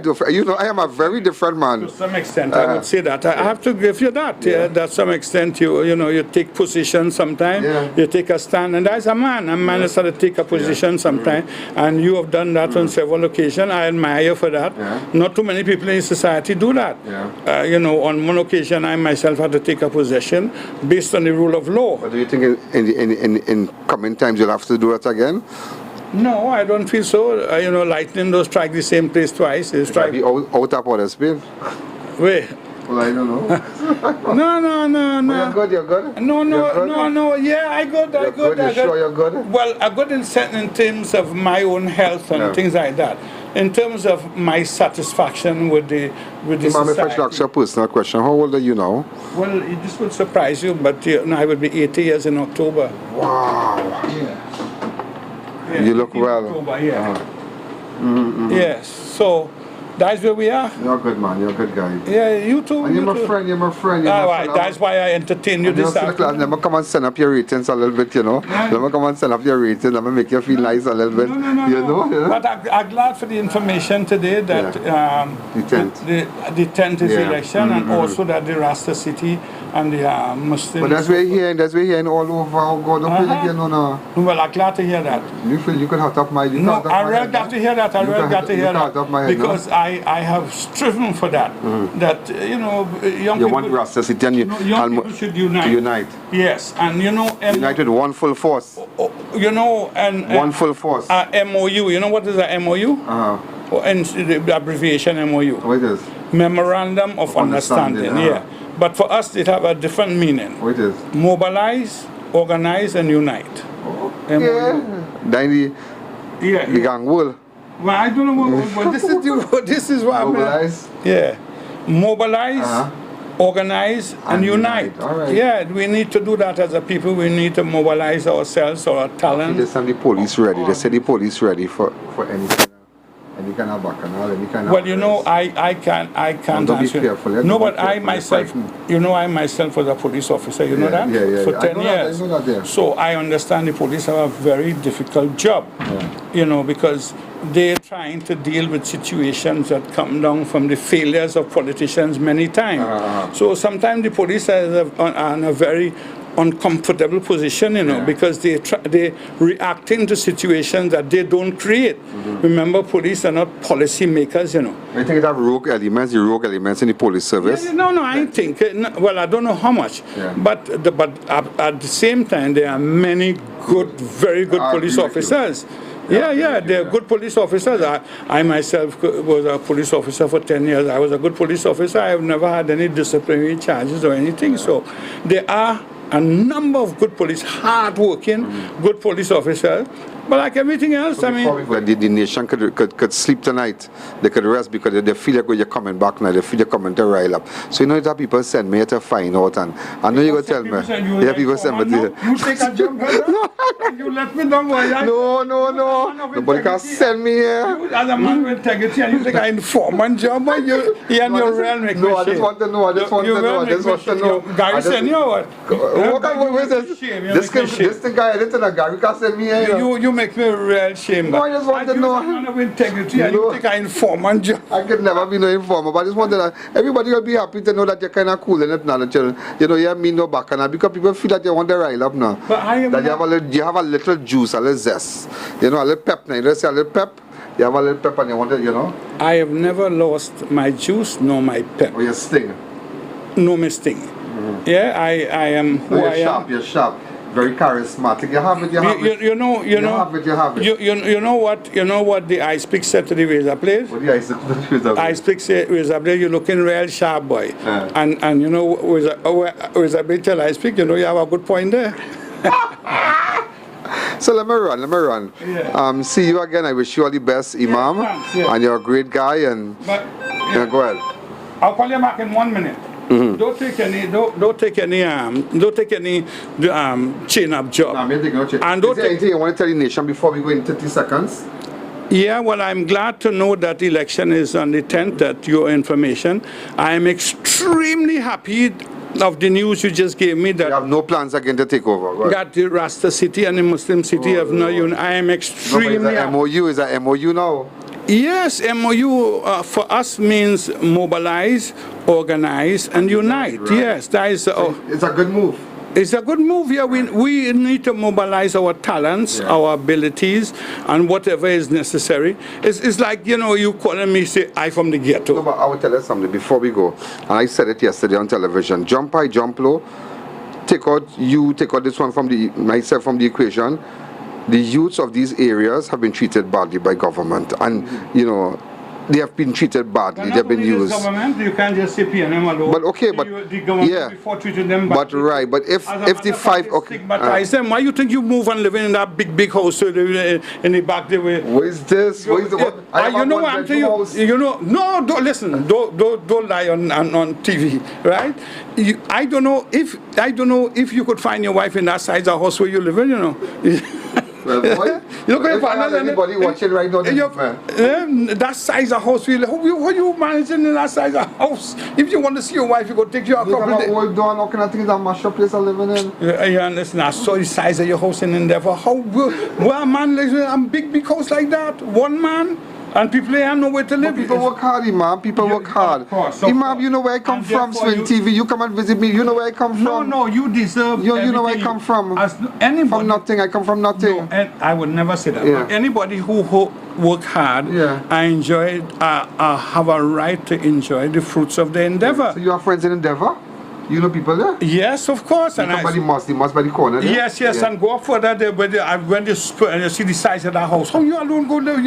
am a very different man. To some extent, I would say that. I have to give you that, yeah. That some extent, you know, you take position sometimes, you take a stand, and that's a man. A man has to take a position sometimes, and you have done that on several occasions. I admire you for that. Not too many people in society do that. You know, on one occasion, I myself had to take a position based on the rule of law. But do you think in coming times you'll have to do it again? No, I don't feel so. You know, lightning don't strike the same place twice. It strike be out of order, Spain. Wait. Well, I don't know. No. You're good, you're good? No. Yeah, I good. You're sure you're good? Well, I good in terms of my own health and things like that. In terms of my satisfaction with the society. If I ask you a personal question, how old are you now? Well, this will surprise you, but you know, I will be 80 years in October. Wow. Yeah. You look well. October, Yes, so that's where we are. You're a good man, you're a good guy. Yeah, you too. And you're my friend. All right, that's why I entertain you this afternoon. Let me come and send up your ratings a little bit, you know. Let me come and send up your ratings. Let me make you feel nice a little bit. You know? But I'm glad for the information today that the 10th is election, and also that the Rasta City and the Muslims. But that's where you're hearing all over. Oh God, don't feel like you know. Well, I'm glad to hear that. You feel you can hot up my head? No, I'm really glad to hear that. Because I have striven for that. That, you know, young people... want Rasta City and young people should unite. Yes, and you know... unite with one full force. You know, and... one full force. MOU. You know what is a MOU? And the abbreviation MOU. What is? Memorandum of Understanding. Yeah. But for us, it have a different meaning. What is? Mobilize, organize, and unite. Then the gang will. Well, I don't know what this is what mobilize. Mobilize, organize, and unite. All right. Yeah, we need to do that as a people. We need to mobilize ourselves, our talent. They send the police ready. They say the police ready for any kind of bacchanal, any kind of... Well, you know, I can't answer. Be careful. No, but I myself was a police officer, you know that? For 10 years. I know that, So I understand the police have a very difficult job, you know, because they're trying to deal with situations that come down from the failures of politicians many times. So sometimes the police are in a very uncomfortable position, you know, because they reacting to situations that they don't create. Remember, police are not policy makers, you know. I think it have rogue elements in the police service. No, I think. Well, I don't know how much, but at the same time, there are many good, very good police officers. They're good police officers. I myself was a police officer for 10 years. I was a good police officer. I have never had any disciplinary charges or anything. So there are a number of good police, hard-working, good police officers. But like everything else, I mean... The nation could sleep tonight. They could rest because they feel like when you're coming back now, they feel you're coming to rile up. So you know that people send me to find out, and I know you're going to tell me. People send me to... You take a job, you let me down. No. Nobody can send me here. You, as a man with integrity, and you take an informant job, and you and your real make No, I just want to know. Gary send you or what? This thing guy, Gary can send me here. You make me real shame. No, I just want to know. Man of integrity, and you take an informant job. I could never be no informer, but I just wanted that everybody will be happy to know that you're kind of cool and it's not you mean no bacchanal because people feel that you want to rile up now. But I am that you have a little juice, a little zest, a little pep. Now you say a little pep. You have a little pep and you want it, I have never lost my juice nor my pep. Or your sting. No, my sting. Yeah, I am who I am. You're sharp. Very charismatic. You have it. You know what the I Speak said to the razor blade? What the I Speak to the razor blade? I Speak said razor blade, you're looking real sharp, boy. And you know razor blade tell I Speak, you have a good point there. So let me run. Yeah. See you again. I wish you all the best, Imam. And you're a great guy. And go ahead. I'll call you back in 1 minute. Don't take any chain up job. No, I'm taking no chain. And is there anything you want to tell the nation before we go in 30 seconds? Yeah, well, I'm glad to know that the election is on the 10th, that your information. I am extremely happy of the news you just gave me that you have no plans again to take over. Right. That the Rasta city and the Muslim city have no union. I am extremely happy. MOU is a MOU now. Yes, MOU for us means mobilize, organize, and unite. Right. Yes, that is. It's a good move. It's a good move. Yeah, we need to mobilize our talents, our abilities, and whatever is necessary. It's like, you know, you calling me, say, I from the ghetto. No, but I will tell you something before we go. And I said it yesterday on television. Jump high, jump low. Take out this one from myself from the equation. The youths of these areas have been treated badly by government, and you know, they have been treated badly. They've been used. Government, you can't just say PNM alone. But okay, but the government before treated them badly. But right, but if the five, okay, stigmatize them. Why you think you move and live in that big house in the back there? What is this? What is the? You know what I'm telling you. You know, no, don't listen. Don't lie on TV, right? I don't know if you could find your wife in that size of house where you live in. You know. Well, boy, if I have anybody watching right now, that size of house, how you managing in that size of house? If you want to see your wife, you go take you a couple of days. Old door, all kind of things, that mash up place I'm living in. Yeah, listen, I saw the size of your house in Endeavour. How well, a man like a big house like that, one man. And people have nowhere to live. But people work hard, Imam. People work hard. Of course, Imam, you know where I come from, Swing TV. You come and visit me. You know where I come from. No, you deserve you know where I come from. Anybody, from nothing. I come from nothing. No, and I would never say that. Yeah. Anybody who work hard, I enjoy, have a right to enjoy the fruits of their endeavor. So you have friends in Endeavour? You know people there? Yes, of course. And somebody must by the corner there? Yes, and go up further there, when you see the size of that house. How you alone go there?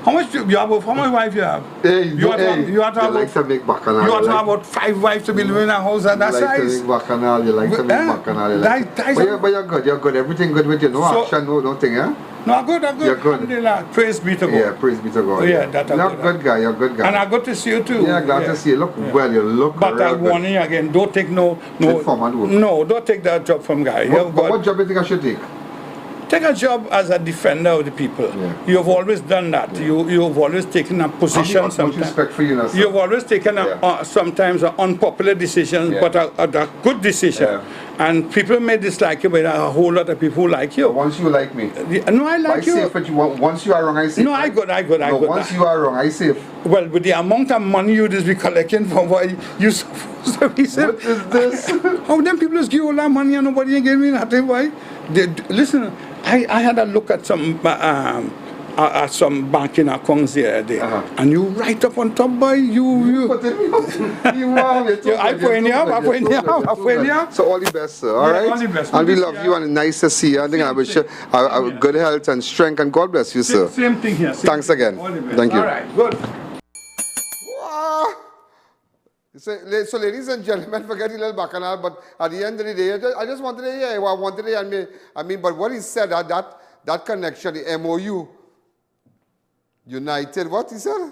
How much you have? How much wife you have? Hey, you like to make bacchanal. You have to have about 5 wives to be living in a house at that size. You like to make bacchanal. You like to make bacchanal. But you're good. Everything good with you. No action, no thing, eh? No, I'm good. You're good. Praise be to God. Yeah, praise be to God. Yeah, that's you're a good guy. You're a good guy. And I'm good to see you too. Yeah, glad to see you. Look well. You look but I warn you again, don't take no, don't take that job from guy. What job do you think I should take? Take a job as a defender of the people. Yeah. You have always done that. You have always taken a position. Much respect for you, now, you have always taken sometimes an unpopular decision, but a good decision. Yeah. And people may dislike you, but a whole lot of people like you. But once you like me. No, I like you. Once you are wrong, I say. No, I good. Once you are wrong, I say. Well, with the amount of money you just be collecting from what you supposed to be saying. What is this? How them people just give all that money and nobody ain't giving me nothing? Why? Listen, I had a look at some banking accounts the other day, and you write up on top, boy. So all the best, sir. All right. All the best. And we love you, and nice to see you. I think I wish you good health and strength, and God bless you, sir. Same thing here. Thanks again. Thank you. All right. Good. So, ladies and gentlemen, forget the little bacchanal, but at the end of the day, I just wanted to hear what I wanted to hear. I mean, but what he said, that connection, the MOU, united, what he said?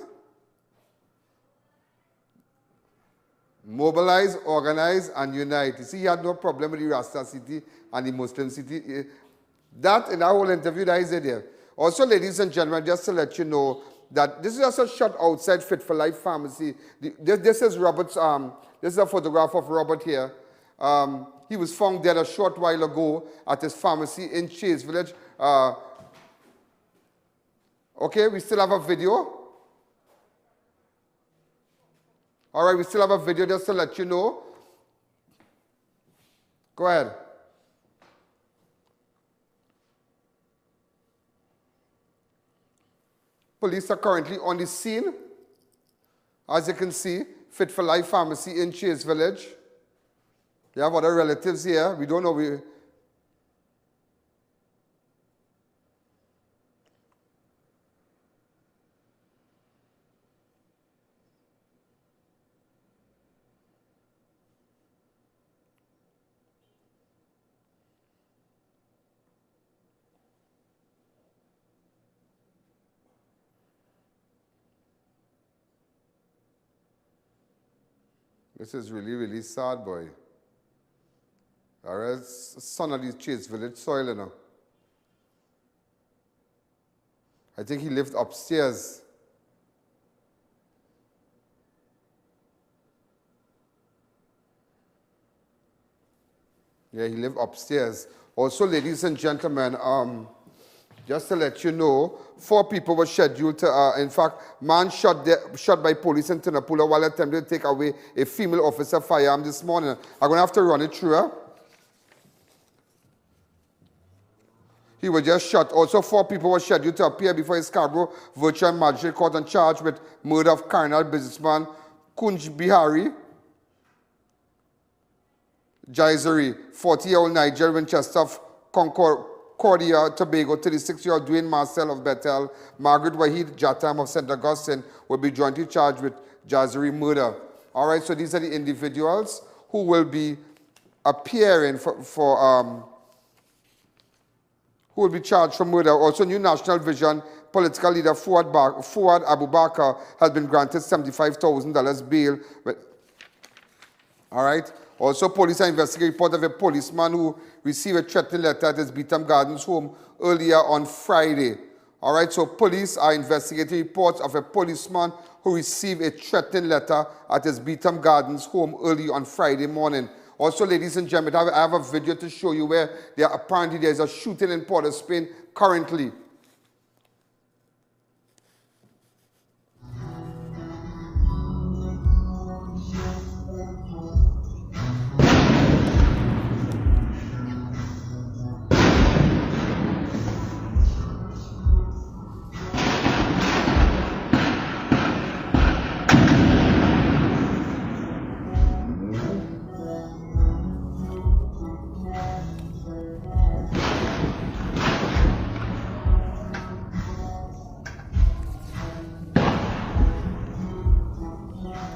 Mobilize, organize, and unite. You see, he had no problem with the Rasta city and the Muslim city. That, in our whole interview, that is it there. Also, ladies and gentlemen, just to let you know, that this is just a shot outside Fit for Life Pharmacy. This is Robert's, this is a photograph of Robert here. He was found dead a short while ago at his pharmacy in Chase Village. Okay, we still have a video. All right, we still have a video just to let you know. Go ahead. Police are currently on the scene. As you can see, Fit for Life Pharmacy in Chase Village. They have other relatives here. We don't know. This is really, really sad, boy. All right, son of the Chase Village soil, you know. I think he lived upstairs. Yeah, he lived upstairs. Also, ladies and gentlemen, just to let you know, 4 people were scheduled to, in fact, man shot by police in Tunapula while attempting to take away a female officer firearm this morning. I'm going to have to run it through her. He was just shot. Also, 4 people were scheduled to appear before a Scarborough Virtual Magistrate Court and charged with murder of Karnal businessman Kunj Bihari JAISARIE'S, 40-year-old Nigel Winchester of Concordia, Tobago, 36-year-old Dwayne Marcel of Bethel, Margaret Wahid Jatam of St. Augustine will be jointly charged with JAISARIE'S murder. All right, so these are the individuals who will be appearing who will be charged for murder. Also, New National Vision political leader FUAD Abu BAKR has been granted $75,000 bail. All right. Also, police are investigating a report of a policeman who received a threatening letter at his Beetham Gardens home earlier on Friday. All right, so police are investigating reports of a policeman who received a threatening letter at his Beetham Gardens home early on Friday morning. Also, ladies and gentlemen, I have a video to show you where apparently there's a shooting in Port of Spain currently.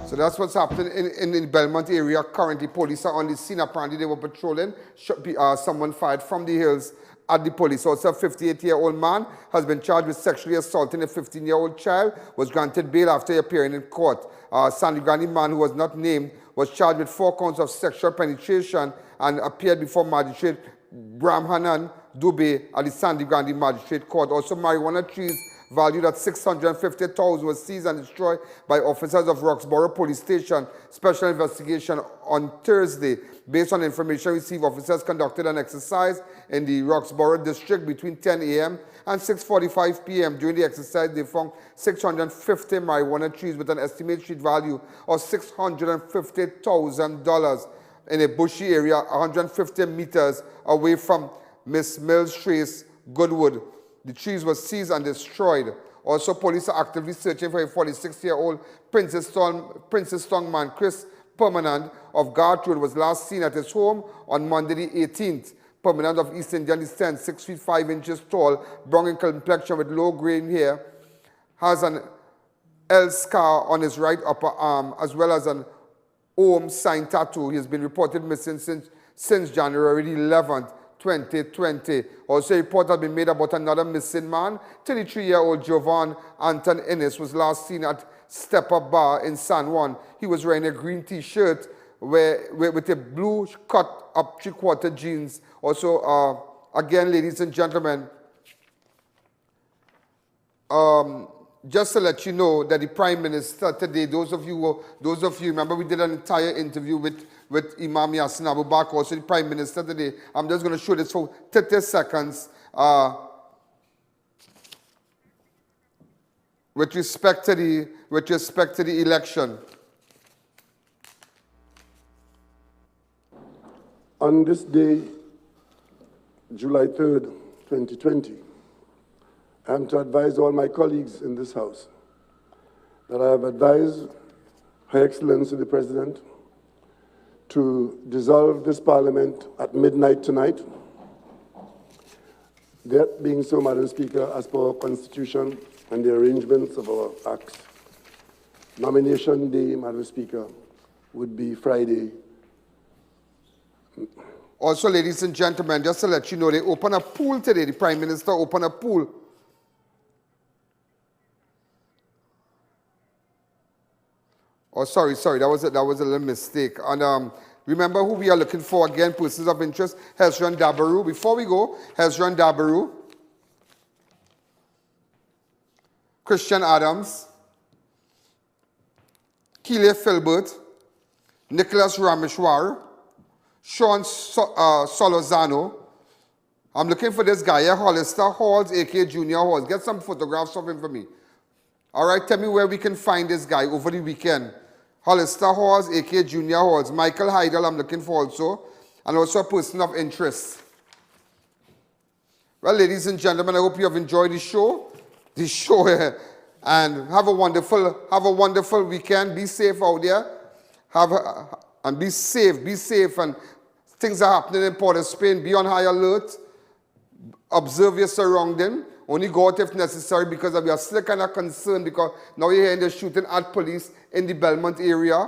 So that's what's happening in the Belmont area currently. Police are on the scene. Apparently they were patrolling. Someone fired from the hills at the police. Also, a 58-year-old man has been charged with sexually assaulting a 15-year-old child, was granted bail after appearing in court. Sandigani man who was not named was charged with 4 counts of sexual penetration and appeared before Magistrate Brahmanan Dubey at the Sandigani Magistrate Court. Also, marijuana trees valued at $650,000 was seized and destroyed by officers of Roxborough Police Station. Special investigation on Thursday. Based on information received, officers conducted an exercise in the Roxborough district between 10 a.m. and 6:45 p.m. During the exercise, they found 650 marijuana trees with an estimated street value of $650,000 in a bushy area 150 meters away from Miss Mills Trace, Goodwood. The trees were seized and destroyed. Also, police are actively searching for a 46-year-old Princess Tong man, Chris Permanent of Gartrud, was last seen at his home on Monday the 18th. Permanent of East Indian descent, 6 feet 5 inches tall, brown in complexion with low grey hair, has an L scar on his right upper arm, as well as an Om sign tattoo. He has been reported missing since January 11th. 2020. Also, a report has been made about another missing man. 33-year-old Jovan Anton Innes was last seen at Step Up Bar in San Juan. He was wearing a green T-shirt with a blue cut-up 3/4 jeans. Also, again, ladies and gentlemen, just to let you know that the Prime Minister today, those of you remember we did an entire interview with Imam Yassin Abu Bakr, also the Prime Minister today. I'm just going to show this for 30 seconds. With respect to the election. On this day, July 3rd, 2020, I am to advise all my colleagues in this House that I have advised Her Excellency the President to dissolve this Parliament at midnight tonight. That being so, Madam Speaker, as per our Constitution and the arrangements of our acts, nomination day, Madam Speaker, would be Friday. Also, ladies and gentlemen, just to let you know, they open a pool today. The Prime Minister opened a pool. Oh, sorry, that was a little mistake. And remember who we are looking for again, persons of interest, Hezron Dabaru. Before we go, Hezron Dabaru. Christian Adams, Keeley Filbert, Nicholas Rameshwar, Sean Solozano. I'm looking for this guy here, Hollister Halls, aka Junior Halls. Get some photographs of him for me. All right, tell me where we can find this guy over the weekend. Hollister Halls, aka Junior Halls. Michael Heidel, I'm looking for also. And also a person of interest. Well, ladies and gentlemen, I hope you have enjoyed the show. And have a wonderful weekend. Be safe out there. And be safe. And things are happening in Port of Spain. Be on high alert. Observe your surrounding. Only go out if necessary, because we are still kind of concerned because now you're hearing the shooting at police in the Belmont area.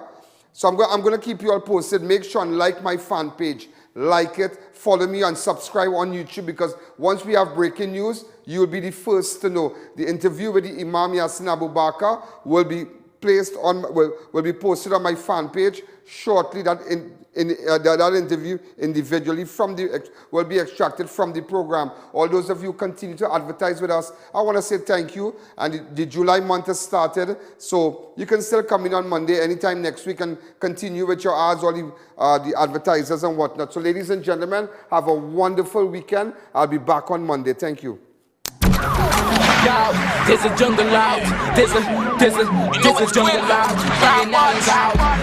So I'm going to keep you all posted. Make sure and like my fan page. Like it. Follow me and subscribe on YouTube, because once we have breaking news, you will be the first to know. The interview with the Imam Yassin Abu Bakr will be will be posted on my fan page shortly. That interview individually will be extracted from the program. All those of you who continue to advertise with us, I want to say thank you. And the July month has started, so you can still come in on Monday anytime next week and continue with your ads, all the advertisers and whatnot. So ladies and gentlemen, have a wonderful weekend. I'll be back on Monday. Thank you. There's a jungle out. There's a jungle out.